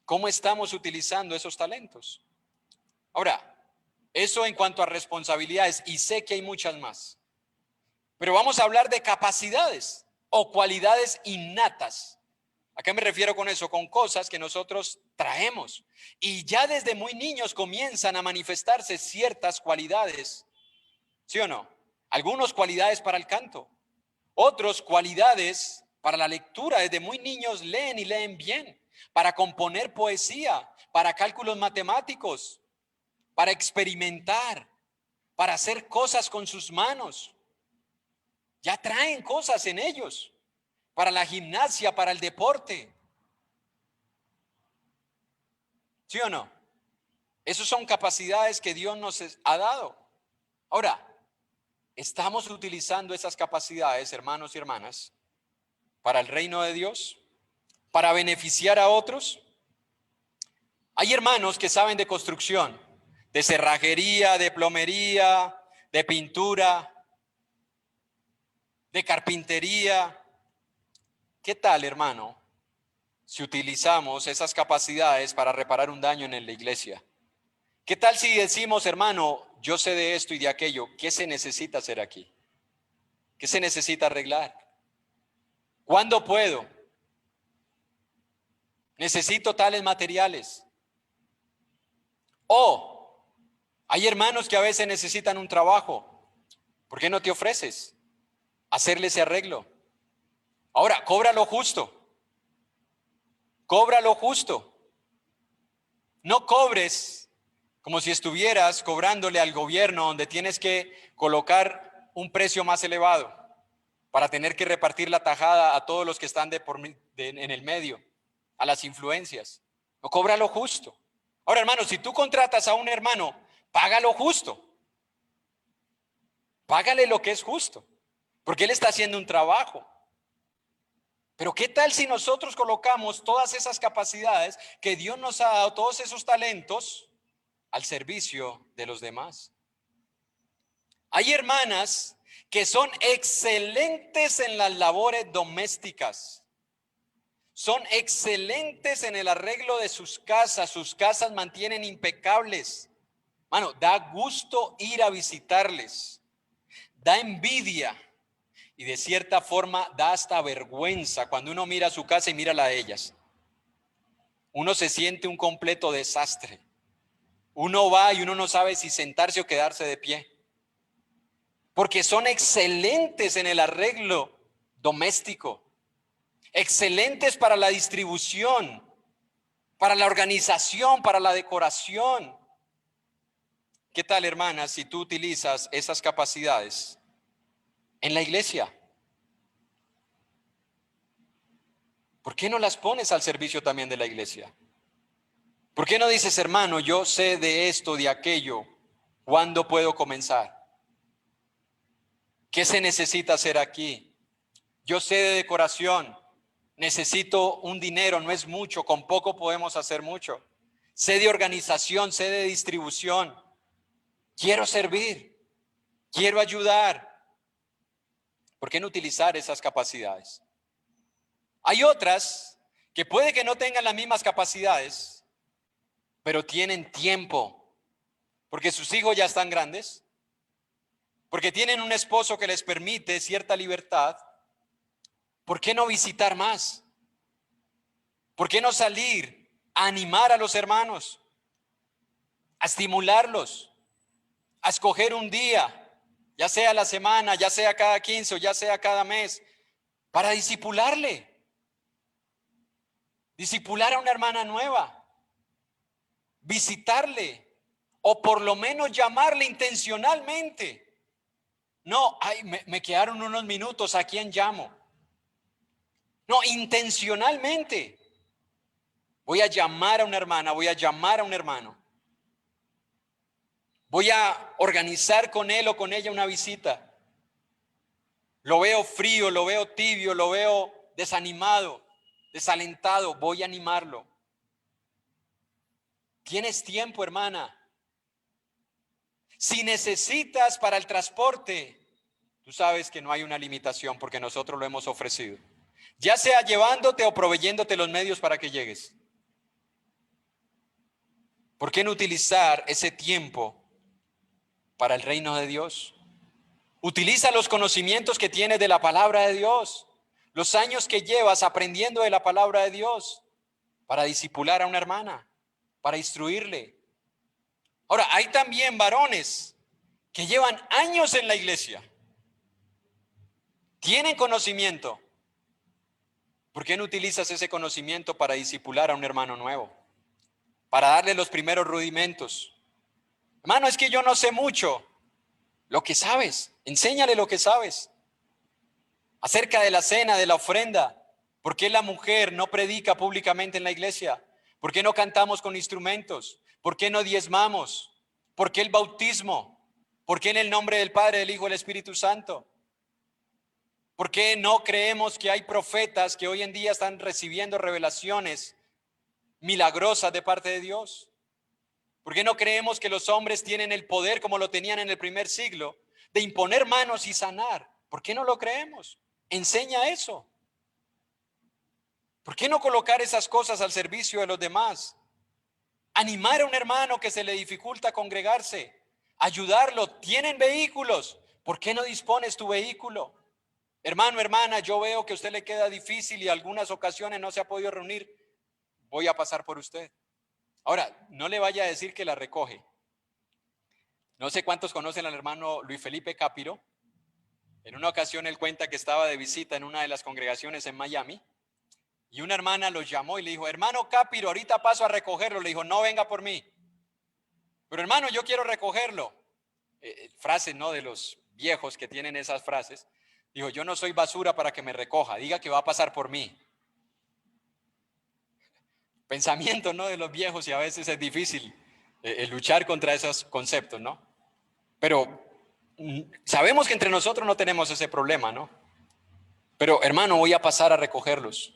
¿Cómo estamos utilizando esos talentos? Ahora, eso en cuanto a responsabilidades, y sé que hay muchas más, pero vamos a hablar de capacidades o cualidades innatas. ¿A qué me refiero con eso? Con cosas que nosotros traemos y ya desde muy niños comienzan a manifestarse ciertas cualidades, ¿sí o no? Algunos cualidades para el canto, otros cualidades para la lectura. Desde muy niños leen y leen bien, para componer poesía, para cálculos matemáticos, para experimentar, para hacer cosas con sus manos. Ya traen cosas en ellos, para la gimnasia, para el deporte. ¿Sí o no? Esas son capacidades que Dios nos ha dado. Ahora, ¿estamos utilizando esas capacidades, hermanos y hermanas, para el reino de Dios? ¿Para beneficiar a otros? Hay hermanos que saben de construcción, de cerrajería, de plomería, de pintura, de carpintería. ¿Qué tal, hermano, si utilizamos esas capacidades para reparar un daño en la iglesia? ¿Qué tal si decimos, hermano, yo sé de esto y de aquello? ¿Qué se necesita hacer aquí? ¿Qué se necesita arreglar? ¿Cuándo puedo? Necesito tales materiales. O hay hermanos que a veces necesitan un trabajo. ¿Por qué no te ofreces a hacerle ese arreglo? Ahora, cobra lo justo. Cobra lo justo. No cobres como si estuvieras cobrándole al gobierno, donde tienes que colocar un precio más elevado para tener que repartir la tajada a todos los que están en el medio, a las influencias. No, cobra lo justo. Ahora, hermano, si tú contratas a un hermano, paga lo justo. Págale lo que es justo, porque él está haciendo un trabajo. Pero ¿qué tal si nosotros colocamos todas esas capacidades que Dios nos ha dado, todos esos talentos, al servicio de los demás? Hay hermanas que son excelentes en las labores domésticas. Son excelentes en el arreglo de sus casas mantienen impecables. Mano, da gusto ir a visitarles, da envidia y de cierta forma da hasta vergüenza cuando uno mira su casa y mira la de ellas. Uno se siente un completo desastre. Uno va y uno no sabe si sentarse o quedarse de pie, porque son excelentes en el arreglo doméstico. Excelentes para la distribución, para la organización, para la decoración. ¿Qué tal, hermanas, si tú utilizas esas capacidades en la iglesia? ¿Por qué no las pones al servicio también de la iglesia? ¿Por qué no dices, hermano, yo sé de esto, de aquello, ¿cuándo puedo comenzar? ¿Qué se necesita hacer aquí? Yo sé de decoración. Necesito un dinero, no es mucho, con poco podemos hacer mucho. Sé de organización, sé de distribución. Quiero servir, quiero ayudar. ¿Por qué no utilizar esas capacidades? Hay otras que puede que no tengan las mismas capacidades, pero tienen tiempo, porque sus hijos ya están grandes, porque tienen un esposo que les permite cierta libertad. ¿Por qué no visitar más? ¿Por qué no salir a animar a los hermanos, a estimularlos, a escoger un día, ya sea a la semana, ya sea cada 15 o ya sea cada mes, para discipularle, discipular a una hermana nueva, visitarle o por lo menos llamarle intencionalmente. No, ay, me quedaron unos minutos, ¿a quién llamo? No, intencionalmente. Voy a llamar a una hermana, voy a llamar a un hermano. Voy a organizar con él o con ella una visita. Lo veo frío, lo veo tibio, lo veo desanimado, desalentado. Voy a animarlo. ¿Tienes tiempo, hermana? Si necesitas para el transporte, tú sabes que no hay una limitación porque nosotros lo hemos ofrecido. Ya sea llevándote o proveyéndote los medios para que llegues. ¿Por qué no utilizar ese tiempo para el reino de Dios? Utiliza los conocimientos que tienes de la palabra de Dios, los años que llevas aprendiendo de la palabra de Dios para discipular a una hermana, para instruirle. Ahora, hay también varones que llevan años en la iglesia, tienen conocimiento. ¿Por qué no utilizas ese conocimiento para discipular a un hermano nuevo? Para darle los primeros rudimentos. Hermano, es que yo no sé mucho. Lo que sabes, enséñale lo que sabes. Acerca de la cena, de la ofrenda. ¿Por qué la mujer no predica públicamente en la iglesia? ¿Por qué no cantamos con instrumentos? ¿Por qué no diezmamos? ¿Por qué el bautismo? ¿Por qué en el nombre del Padre, del Hijo y del Espíritu Santo? ¿Por qué no creemos que hay profetas que hoy en día están recibiendo revelaciones milagrosas de parte de Dios? ¿Por qué no creemos que los hombres tienen el poder como lo tenían en el primer siglo de imponer manos y sanar? ¿Por qué no lo creemos? Enseña eso. ¿Por qué no colocar esas cosas al servicio de los demás? Animar a un hermano que se le dificulta congregarse, ayudarlo. ¿Tienen vehículos? ¿Por qué no dispones tu vehículo? Hermano, hermana, yo veo que a usted le queda difícil y algunas ocasiones no se ha podido reunir. Voy a pasar por usted. Ahora, no le vaya a decir que la recoge. No sé cuántos conocen al hermano Luis Felipe Capiro. En una ocasión él cuenta que estaba de visita en una de las congregaciones en Miami y una hermana lo llamó y le dijo, hermano Capiro, ahorita paso a recogerlo. Le dijo, no venga por mí. Pero hermano, yo quiero recogerlo. Frases, ¿no? De los viejos que tienen esas frases. Dijo, yo no soy basura para que me recoja. Diga que va a pasar por mí. Pensamiento, ¿no? De los viejos y a veces es difícil luchar contra esos conceptos, ¿no? Pero sabemos que entre nosotros no tenemos ese problema, ¿no? Pero hermano, voy a pasar a recogerlos.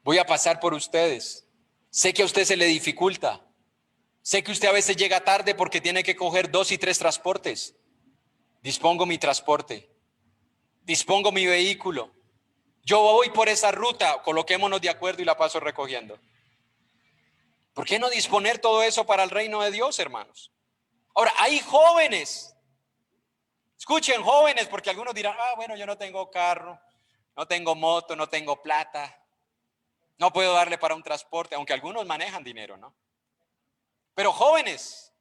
Voy a pasar por ustedes. Sé que a usted se le dificulta. Sé que usted a veces llega tarde porque tiene que coger 2 y 3 transportes. Dispongo mi transporte. Dispongo mi vehículo. Yo voy por esa ruta, coloquémonos de acuerdo y la paso recogiendo. ¿Por qué no disponer todo eso para el reino de Dios, hermanos? Ahora, hay jóvenes. Escuchen, jóvenes, porque algunos dirán, bueno, yo no tengo carro, no tengo moto, no tengo plata, no puedo darle para un transporte, aunque algunos manejan dinero, ¿no? Pero jóvenes,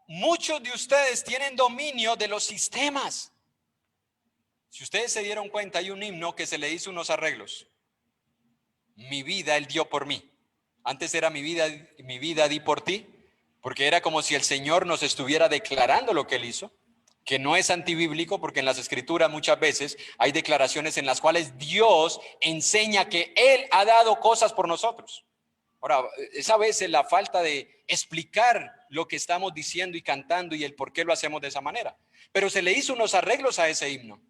muchos de ustedes tienen dominio de los sistemas. Si ustedes se dieron cuenta, hay un himno que se le hizo unos arreglos. Mi vida Él dio por mí. Antes era mi vida di por ti, porque era como si el Señor nos estuviera declarando lo que Él hizo, que no es antibíblico, porque en las Escrituras muchas veces hay declaraciones en las cuales Dios enseña que Él ha dado cosas por nosotros. Ahora, es a veces la falta de explicar lo que estamos diciendo y cantando y el por qué lo hacemos de esa manera. Pero se le hizo unos arreglos a ese himno.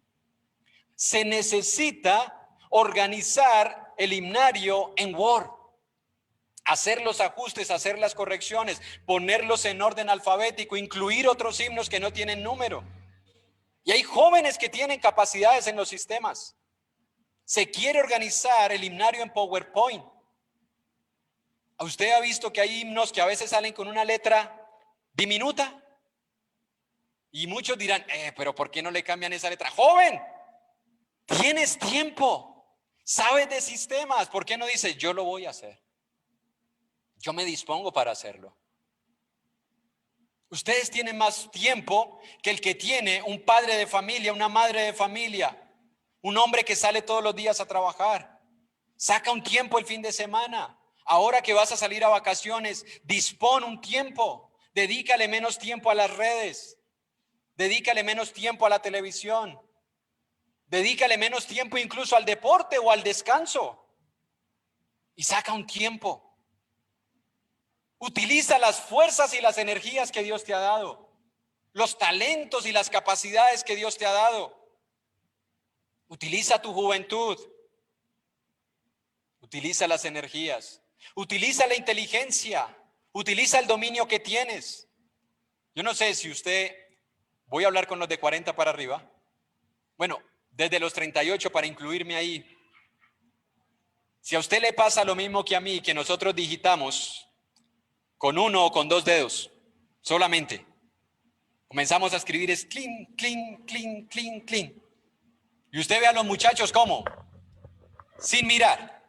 Se necesita organizar el himnario en Word, hacer los ajustes, hacer las correcciones, ponerlos en orden alfabético, incluir otros himnos que no tienen número. Y hay jóvenes que tienen capacidades en los sistemas. Se quiere organizar el himnario en PowerPoint. ¿Usted ha visto que hay himnos que a veces salen con una letra diminuta? Y muchos dirán, pero ¿por qué no le cambian esa letra? Joven, tienes tiempo, sabes de sistemas, ¿por qué no dices, yo lo voy a hacer? Yo me dispongo para hacerlo. Ustedes tienen más tiempo que el que tiene un padre de familia, una madre de familia, Un hombre que sale todos los días a trabajar. Saca un tiempo el fin de semana. Ahora que vas a salir a vacaciones, dispón un tiempo. Dedícale menos tiempo a las redes. Dedícale menos tiempo a la televisión. Dedícale menos tiempo incluso al deporte o al descanso. Y saca un tiempo. Utiliza las fuerzas y las energías que Dios te ha dado. Los talentos y las capacidades que Dios te ha dado. Utiliza tu juventud. Utiliza las energías. Utiliza la inteligencia. Utiliza el dominio que tienes. Yo no sé si usted, voy a hablar con los de 40 para arriba. Bueno, desde los 38 para incluirme ahí. Si a usted le pasa lo mismo que a mí, que nosotros digitamos con uno o con dos dedos, solamente. Comenzamos a escribir es clean, clean, clean, clean, clean. Y usted ve a los muchachos ¿cómo? Sin mirar.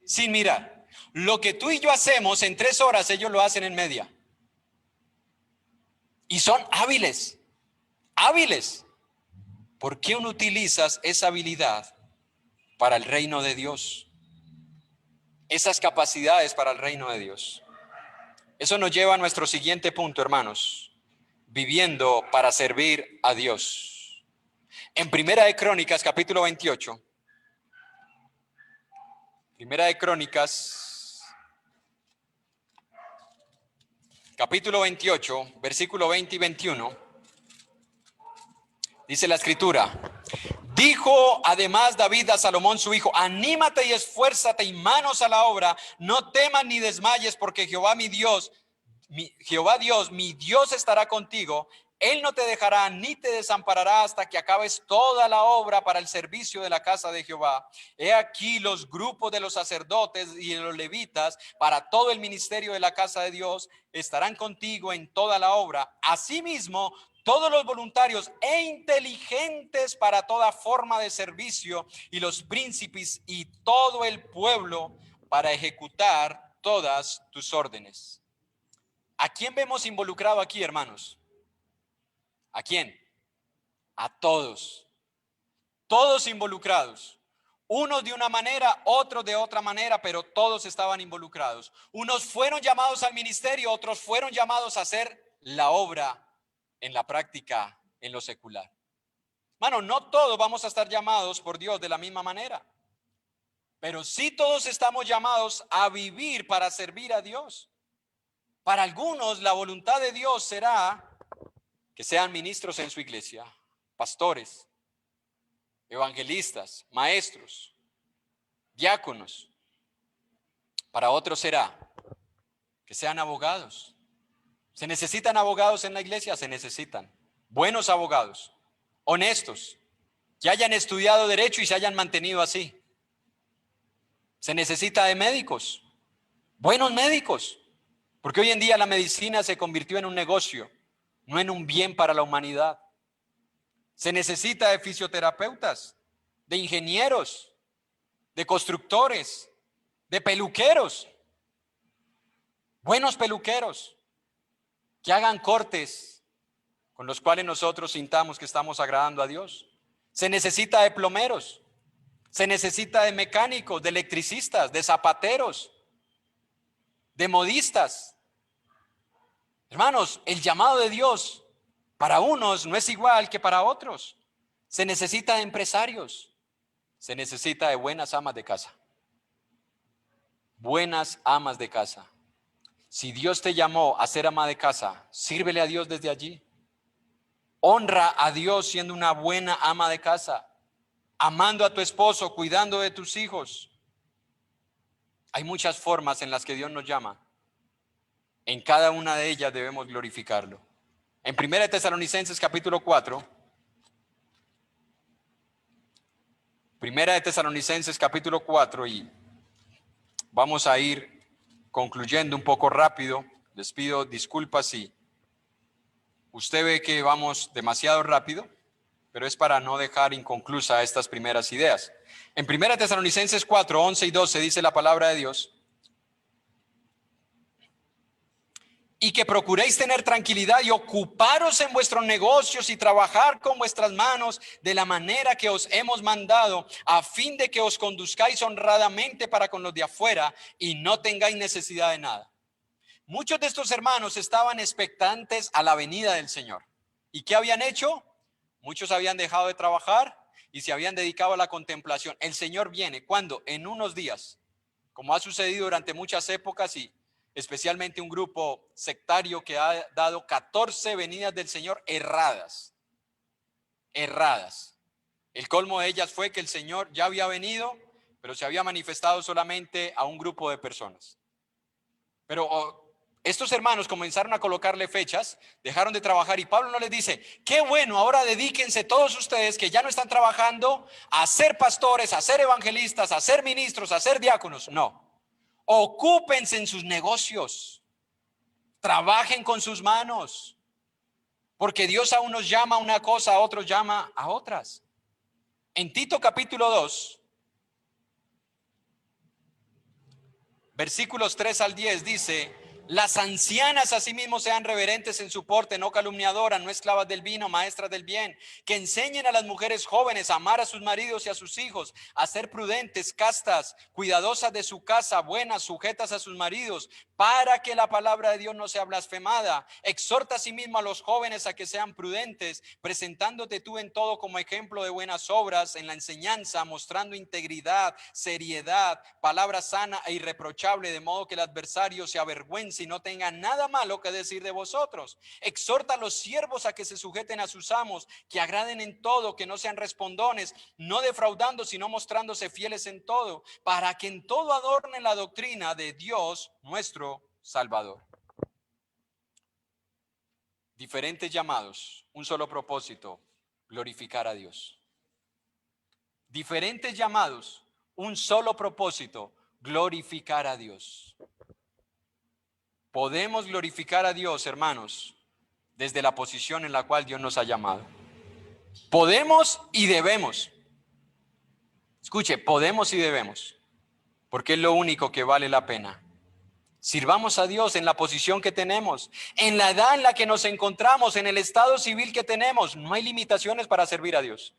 Sin mirar. Lo que tú y yo hacemos en 3 horas, ellos lo hacen en media. Y son hábiles. Hábiles. ¿Por qué no utilizas esa habilidad para el reino de Dios? Esas capacidades para el reino de Dios. Eso nos lleva a nuestro siguiente punto, hermanos. Viviendo para servir a Dios. En Primera de Crónicas, capítulo 28. Primera de Crónicas, capítulo 28, versículo 20 y 21. Dice la escritura. Dijo además David a Salomón su hijo, anímate y esfuérzate y manos a la obra, no temas ni desmayes porque Jehová mi Dios, mi Dios estará contigo. Él no te dejará ni te desamparará hasta que acabes toda la obra para el servicio de la casa de Jehová. He aquí los grupos de los sacerdotes y de los levitas para todo el ministerio de la casa de Dios estarán contigo en toda la obra. Asimismo, todos los voluntarios e inteligentes para toda forma de servicio y los príncipes y todo el pueblo para ejecutar todas tus órdenes. ¿A quién vemos involucrado aquí, hermanos? ¿A quién? A todos. Todos involucrados. Unos de una manera, otros de otra manera, pero todos estaban involucrados. Unos fueron llamados al ministerio, otros fueron llamados a hacer la obra en la práctica, en lo secular. Hermano, no todos vamos a estar llamados por Dios de la misma manera, pero sí todos estamos llamados a vivir para servir a Dios. Para algunos la voluntad de Dios será que sean ministros en su iglesia, pastores, evangelistas, maestros, diáconos. Para otros será que sean abogados. ¿Se necesitan abogados en la iglesia? Se necesitan. Buenos abogados, honestos, que hayan estudiado derecho y se hayan mantenido así. Se necesita de médicos, buenos médicos, porque hoy en día la medicina se convirtió en un negocio, no en un bien para la humanidad. Se necesita de fisioterapeutas, de ingenieros, de constructores, de peluqueros, buenos peluqueros, que hagan cortes con los cuales nosotros sintamos que estamos agradando a Dios. Se necesita de plomeros, se necesita de mecánicos, de electricistas, de zapateros, de modistas. Hermanos, el llamado de Dios para unos no es igual que para otros. Se necesita de empresarios, se necesita de buenas amas de casa. Buenas amas de casa. Si Dios te llamó a ser ama de casa, sírvele a Dios desde allí. Honra a Dios siendo una buena ama de casa, amando a tu esposo, cuidando de tus hijos. Hay muchas formas en las que Dios nos llama. En cada una de ellas debemos glorificarlo. En 1 Tesalonicenses capítulo 4, 1 Tesalonicenses capítulo 4, y vamos a ir concluyendo un poco rápido. Les pido disculpas si usted ve que vamos demasiado rápido, pero es para no dejar inconclusa estas primeras ideas. En 1 Tesalonicenses 4, 11 y 12 dice la palabra de Dios: y que procuréis tener tranquilidad y ocuparos en vuestros negocios y trabajar con vuestras manos de la manera que os hemos mandado, a fin de que os conduzcáis honradamente para con los de afuera y no tengáis necesidad de nada. Muchos de estos hermanos estaban expectantes a la venida del Señor. ¿Y qué habían hecho? Muchos habían dejado de trabajar y se habían dedicado a la contemplación. El Señor viene, ¿cuándo? En unos días, como ha sucedido durante muchas épocas y especialmente un grupo sectario que ha dado 14 venidas del Señor erradas. El colmo de ellas fue que el Señor ya había venido, pero se había manifestado solamente a un grupo de personas. Pero estos hermanos comenzaron a colocarle fechas, dejaron de trabajar y Pablo no les dice, qué bueno, ahora dedíquense todos ustedes que ya no están trabajando a ser pastores, a ser evangelistas, a ser ministros, a ser diáconos. No. Ocúpense en sus negocios, trabajen con sus manos, porque Dios a unos llama a una cosa, a otros llama a otras. En Tito capítulo 2, versículos 3 al 10 dice, las ancianas asimismo sean reverentes en su porte, no calumniadoras, no esclavas del vino, maestras del bien, que enseñen a las mujeres jóvenes a amar a sus maridos y a sus hijos, a ser prudentes, castas, cuidadosas de su casa, buenas, sujetas a sus maridos, para que la palabra de Dios no sea blasfemada. Exhorta asimismo a los jóvenes a que sean prudentes, presentándote tú en todo como ejemplo de buenas obras, en la enseñanza, mostrando integridad, seriedad, palabra sana e irreprochable, de modo que el adversario se avergüence y no tenga nada malo que decir de vosotros. Exhorta a los siervos a que se sujeten a sus amos, que agraden en todo, que no sean respondones, no defraudando, sino mostrándose fieles en todo, para que en todo adornen la doctrina de Dios nuestro Salvador. Diferentes llamados, un solo propósito, glorificar a Dios. Diferentes llamados, un solo propósito, glorificar a Dios. Podemos glorificar a Dios, hermanos, desde la posición en la cual Dios nos ha llamado. Podemos y debemos. Escuche, podemos y debemos, porque es lo único que vale la pena. Sirvamos a Dios en la posición que tenemos, en la edad en la que nos encontramos, en el estado civil que tenemos. No hay limitaciones para servir a Dios.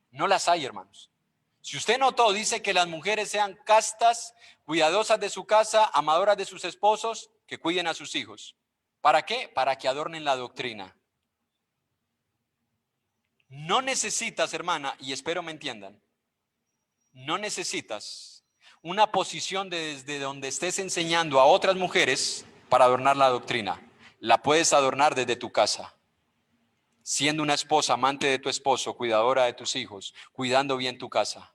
No las hay, hermanos. Si usted notó, dice que las mujeres sean castas, cuidadosas de su casa, amadoras de sus esposos, que cuiden a sus hijos. ¿Para qué? Para que adornen la doctrina. No necesitas, hermana, y espero me entiendan, no necesitas una posición desde donde estés enseñando a otras mujeres para adornar la doctrina. La puedes adornar desde tu casa, siendo una esposa, amante de tu esposo, cuidadora de tus hijos, cuidando bien tu casa.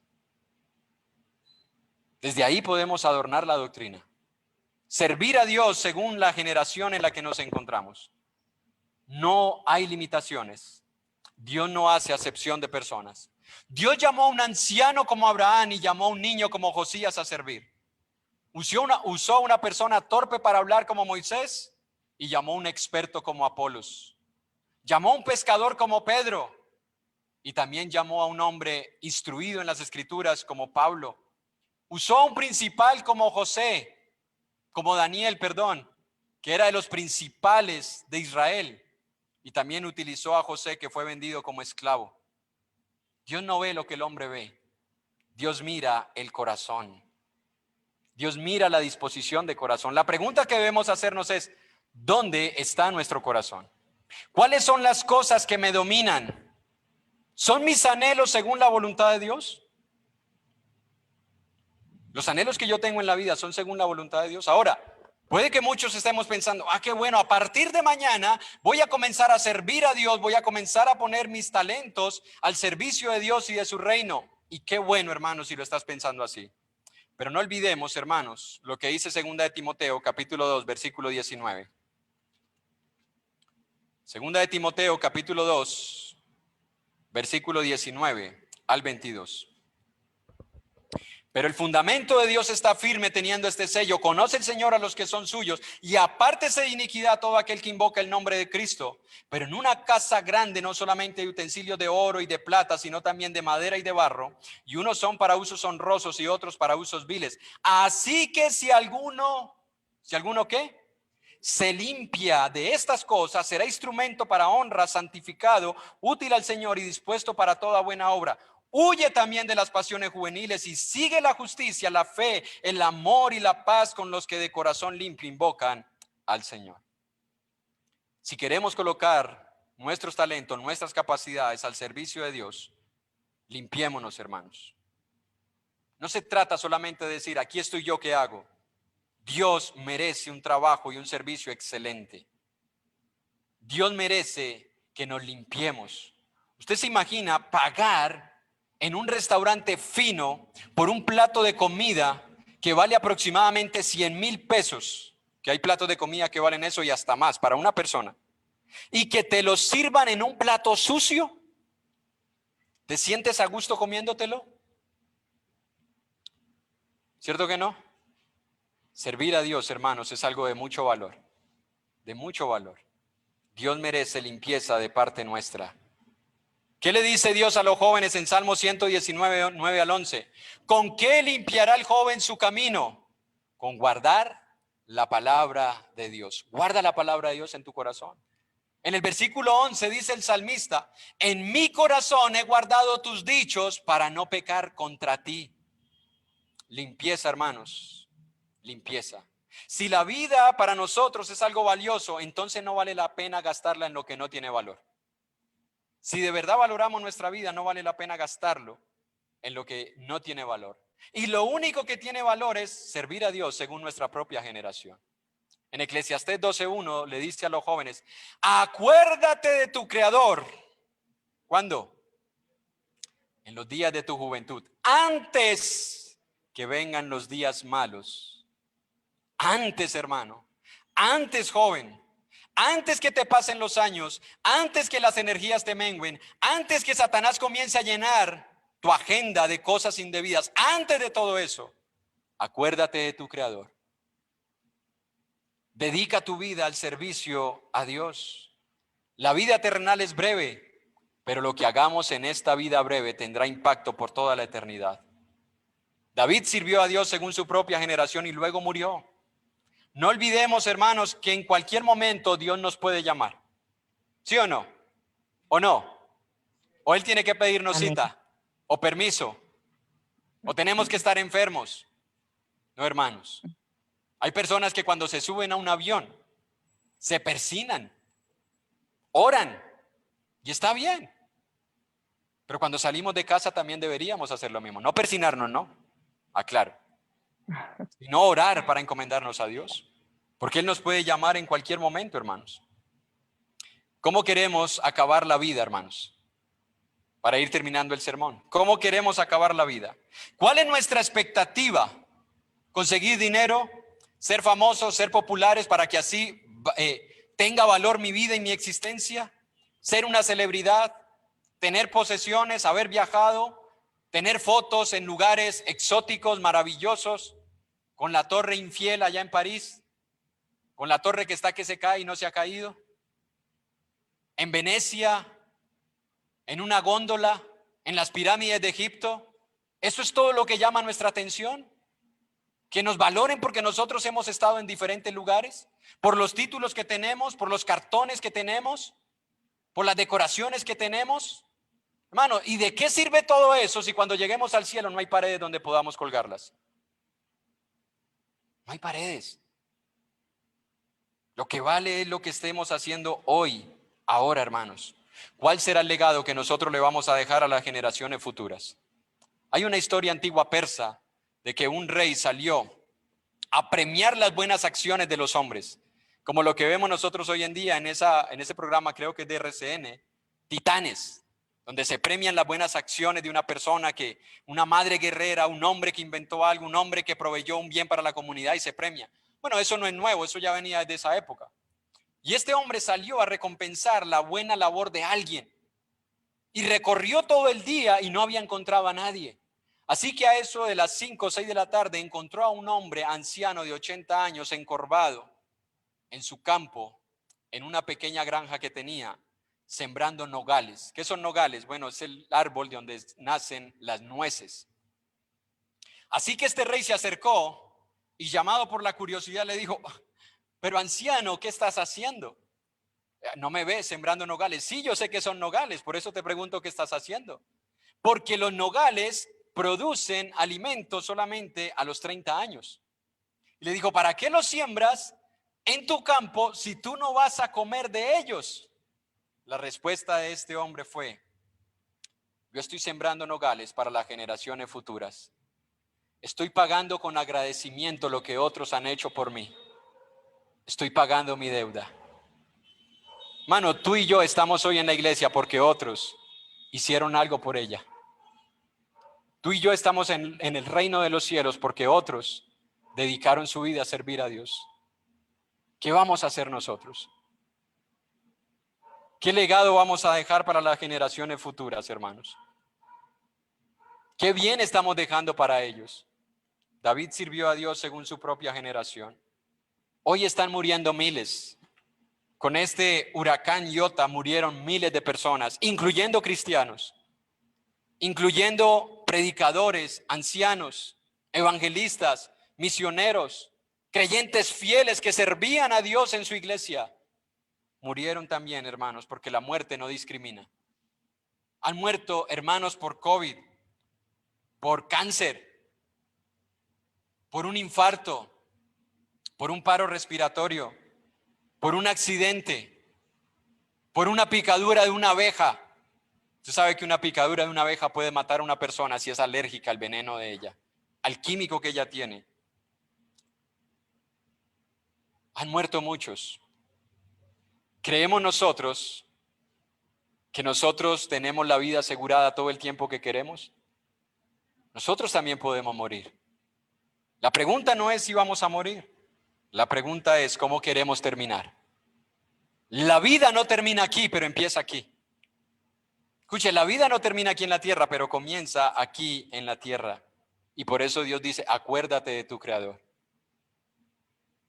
Desde ahí podemos adornar la doctrina. Servir a Dios según la generación en la que nos encontramos. No hay limitaciones. Dios no hace acepción de personas. Dios llamó a un anciano como Abraham y llamó a un niño como Josías a servir. Usó a una persona torpe para hablar como Moisés y llamó a un experto como Apolos. Llamó a un pescador como Pedro y también llamó a un hombre instruido en las escrituras como Pablo. Usó a un principal como Daniel, que era de los principales de Israel. Y también utilizó a José, que fue vendido como esclavo. Dios no ve lo que el hombre ve. Dios mira el corazón. Dios mira la disposición de corazón. La pregunta que debemos hacernos es, ¿dónde está nuestro corazón? ¿Cuáles son las cosas que me dominan? ¿Son mis anhelos según la voluntad de Dios? Los anhelos que yo tengo en la vida son según la voluntad de Dios. Ahora, puede que muchos estemos pensando, qué bueno, a partir de mañana voy a comenzar a servir a Dios, voy a comenzar a poner mis talentos al servicio de Dios y de su reino. Y qué bueno, hermanos, si lo estás pensando así. Pero no olvidemos, hermanos, lo que dice 2 de Timoteo, capítulo 2, versículo 19. 2 de Timoteo, capítulo 2, versículo 19 al 22. Pero el fundamento de Dios está firme teniendo este sello. Conoce el Señor a los que son suyos y apártese de iniquidad todo aquel que invoca el nombre de Cristo. Pero en una casa grande no solamente hay utensilios de oro y de plata, sino también de madera y de barro. Y unos son para usos honrosos y otros para usos viles. Así que si alguno ¿qué? se limpia de estas cosas, será instrumento para honra, santificado, útil al Señor y dispuesto para toda buena obra. Huye también de las pasiones juveniles y sigue la justicia, la fe, el amor y la paz con los que de corazón limpio invocan al Señor. Si queremos colocar nuestros talentos, nuestras capacidades al servicio de Dios, limpiémonos, hermanos. No se trata solamente de decir, aquí estoy yo, ¿qué hago? Dios merece un trabajo y un servicio excelente. Dios merece que nos limpiemos. Usted se imagina pagar en un restaurante fino por un plato de comida que vale aproximadamente 100,000 pesos, que hay platos de comida que valen eso y hasta más para una persona, y que te lo sirvan en un plato sucio. ¿Te sientes a gusto comiéndotelo? ¿Cierto que no? Servir a Dios, hermanos, es algo de mucho valor, de mucho valor. Dios merece limpieza de parte nuestra. ¿Qué le dice Dios a los jóvenes en Salmo 119, 9 al 11? ¿Con qué limpiará el joven su camino? Con guardar la palabra de Dios. Guarda la palabra de Dios en tu corazón. En el versículo 11 dice el salmista, en mi corazón he guardado tus dichos para no pecar contra ti. Limpieza, hermanos, limpieza. Si la vida para nosotros es algo valioso, entonces no vale la pena gastarla en lo que no tiene valor. Si de verdad valoramos nuestra vida, no vale la pena gastarlo en lo que no tiene valor. Y lo único que tiene valor es servir a Dios según nuestra propia generación. En Eclesiastés 12:1 le dice a los jóvenes, acuérdate de tu Creador. ¿Cuándo? En los días de tu juventud, antes que vengan los días malos. Antes, hermano, antes, joven, antes que te pasen los años, antes que las energías te mengüen, antes que Satanás comience a llenar tu agenda de cosas indebidas, antes de todo eso, acuérdate de tu Creador. Dedica tu vida al servicio a Dios. La vida terrenal es breve, pero lo que hagamos en esta vida breve tendrá impacto por toda la eternidad. David sirvió a Dios según su propia generación y luego murió. No olvidemos, hermanos, que en cualquier momento Dios nos puede llamar. ¿Sí o no? ¿O no? ¿O Él tiene que pedirnos Amén. cita? ¿O permiso? ¿O tenemos que estar enfermos? No, hermanos. Hay personas que cuando se suben a un avión se persignan, oran y está bien. Pero cuando salimos de casa también deberíamos hacer lo mismo. No persignarnos, no. Aclaro. Sino orar para encomendarnos a Dios. Porque Él nos puede llamar en cualquier momento, hermanos. ¿Cómo queremos acabar la vida, hermanos? Para ir terminando el sermón. ¿Cómo queremos acabar la vida? ¿Cuál es nuestra expectativa? ¿Conseguir dinero? ¿Ser famosos? ¿Ser populares para que así tenga valor mi vida y mi existencia? ¿Ser una celebridad? ¿Tener posesiones? ¿Haber viajado? ¿Tener fotos en lugares exóticos, maravillosos? ¿Con la torre infiel allá en París? ¿Con la torre que está que se cae y no se ha caído? ¿En Venecia? ¿En una góndola? ¿En las pirámides de Egipto? ¿Eso es todo lo que llama nuestra atención? ¿Que nos valoren porque nosotros hemos estado en diferentes lugares? ¿Por los títulos que tenemos? ¿Por los cartones que tenemos? ¿Por las decoraciones que tenemos? Hermano, ¿y de qué sirve todo eso si cuando lleguemos al cielo no hay paredes donde podamos colgarlas? No hay paredes. Lo que vale es lo que estemos haciendo hoy, ahora, hermanos. ¿Cuál será el legado que nosotros le vamos a dejar a las generaciones futuras? Hay una historia antigua persa de que un rey salió a premiar las buenas acciones de los hombres, como lo que vemos nosotros hoy en día en ese programa, creo que es de RCN, Titanes, donde se premian las buenas acciones de una persona, una madre guerrera, un hombre que inventó algo, un hombre que proveyó un bien para la comunidad y se premia. Bueno, eso no es nuevo, eso ya venía desde esa época. Y este hombre salió a recompensar la buena labor de alguien y recorrió todo el día y no había encontrado a nadie. Así que a eso de las 5 o 6 de la tarde encontró a un hombre anciano de 80 años encorvado en su campo, en una pequeña granja que tenía, sembrando nogales. ¿Qué son nogales? Bueno, es el árbol de donde nacen las nueces. Así que este rey se acercó y llamado por la curiosidad le dijo, Pero anciano, ¿qué estás haciendo? No me ves sembrando nogales. Sí, yo sé que son nogales, por eso te pregunto qué estás haciendo. Porque los nogales producen alimento solamente a los 30 años. Y le dijo, ¿para qué los siembras en tu campo si tú no vas a comer de ellos? La respuesta de este hombre fue, yo estoy sembrando nogales para las generaciones futuras. Estoy pagando con agradecimiento lo que otros han hecho por mí. Estoy pagando mi deuda. Mano, tú y yo estamos hoy en la iglesia porque otros hicieron algo por ella. Tú y yo estamos en el reino de los cielos porque otros dedicaron su vida a servir a Dios. ¿Qué vamos a hacer nosotros? ¿Qué legado vamos a dejar para las generaciones futuras, hermanos? ¿Qué bien estamos dejando para ellos? David sirvió a Dios según su propia generación. Hoy están muriendo miles. Con este huracán Iota murieron miles de personas, incluyendo cristianos, incluyendo predicadores, ancianos, evangelistas, misioneros, creyentes fieles que servían a Dios en su iglesia. Murieron también, hermanos, porque la muerte no discrimina. Han muerto hermanos por COVID, por cáncer, por un infarto, por un paro respiratorio, por un accidente, por una picadura de una abeja. Usted sabe que una picadura de una abeja puede matar a una persona si es alérgica al veneno de ella, al químico que ella tiene. Han muerto muchos. ¿Creemos nosotros que nosotros tenemos la vida asegurada todo el tiempo que queremos? Nosotros también podemos morir. La pregunta no es si vamos a morir. La pregunta es cómo queremos terminar. La vida no termina aquí, pero empieza aquí. Escuche, la vida no termina aquí en la tierra, pero comienza aquí en la tierra. Y por eso Dios dice, acuérdate de tu Creador.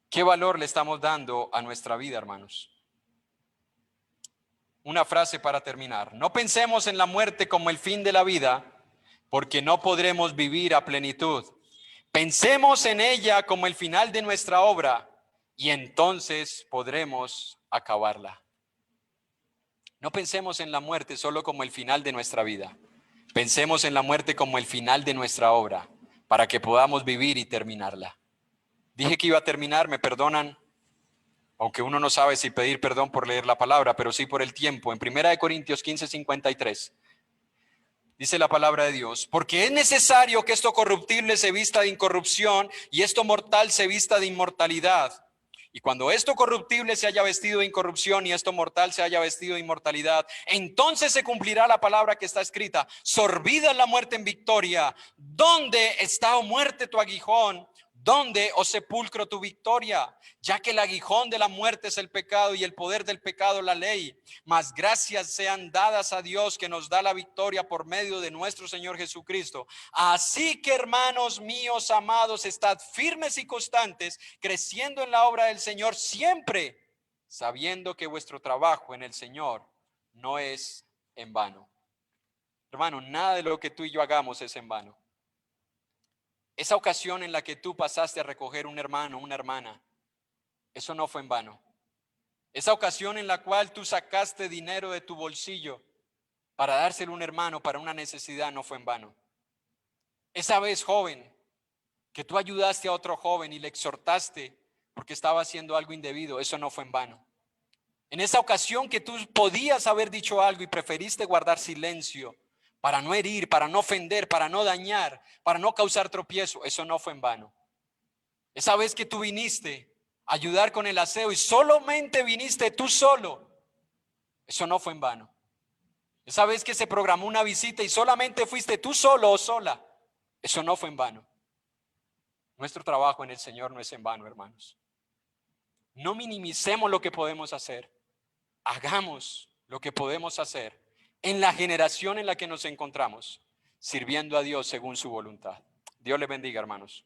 ¿Qué valor le estamos dando a nuestra vida, hermanos? Una frase para terminar. No pensemos en la muerte como el fin de la vida, porque no podremos vivir a plenitud. Pensemos en ella como el final de nuestra obra y entonces podremos acabarla. No pensemos en la muerte solo como el final de nuestra vida. Pensemos en la muerte como el final de nuestra obra para que podamos vivir y terminarla. Dije que iba a terminar, me perdonan, aunque uno no sabe si pedir perdón por leer la palabra, pero sí por el tiempo. En 1 Corintios 15:53 dice la palabra de Dios, porque es necesario que esto corruptible se vista de incorrupción y esto mortal se vista de inmortalidad. Y cuando esto corruptible se haya vestido de incorrupción y esto mortal se haya vestido de inmortalidad, entonces se cumplirá la palabra que está escrita, sorbida la muerte en victoria. ¿Dónde está, oh muerte, tu aguijón? ¿Dónde, oh sepulcro, tu victoria? Ya que el aguijón de la muerte es el pecado y el poder del pecado la ley. Mas gracias sean dadas a Dios que nos da la victoria por medio de nuestro Señor Jesucristo. Así que, hermanos míos amados, estad firmes y constantes, creciendo en la obra del Señor siempre, sabiendo que vuestro trabajo en el Señor no es en vano. Hermano, nada de lo que tú y yo hagamos es en vano. Esa ocasión en la que tú pasaste a recoger un hermano, una hermana, eso no fue en vano. Esa ocasión en la cual tú sacaste dinero de tu bolsillo para dárselo a un hermano para una necesidad no fue en vano. Esa vez, joven, que tú ayudaste a otro joven y le exhortaste porque estaba haciendo algo indebido, eso no fue en vano. En esa ocasión que tú podías haber dicho algo y preferiste guardar silencio para no herir, para no ofender, para no dañar, para no causar tropiezo, eso no fue en vano. Esa vez que tú viniste a ayudar con el aseo y solamente viniste tú solo, eso no fue en vano. Esa vez que se programó una visita y solamente fuiste tú solo o sola, eso no fue en vano. Nuestro trabajo en el Señor no es en vano, hermanos. No minimicemos lo que podemos hacer. Hagamos lo que podemos hacer en la generación en la que nos encontramos, sirviendo a Dios según su voluntad. Dios les bendiga, hermanos.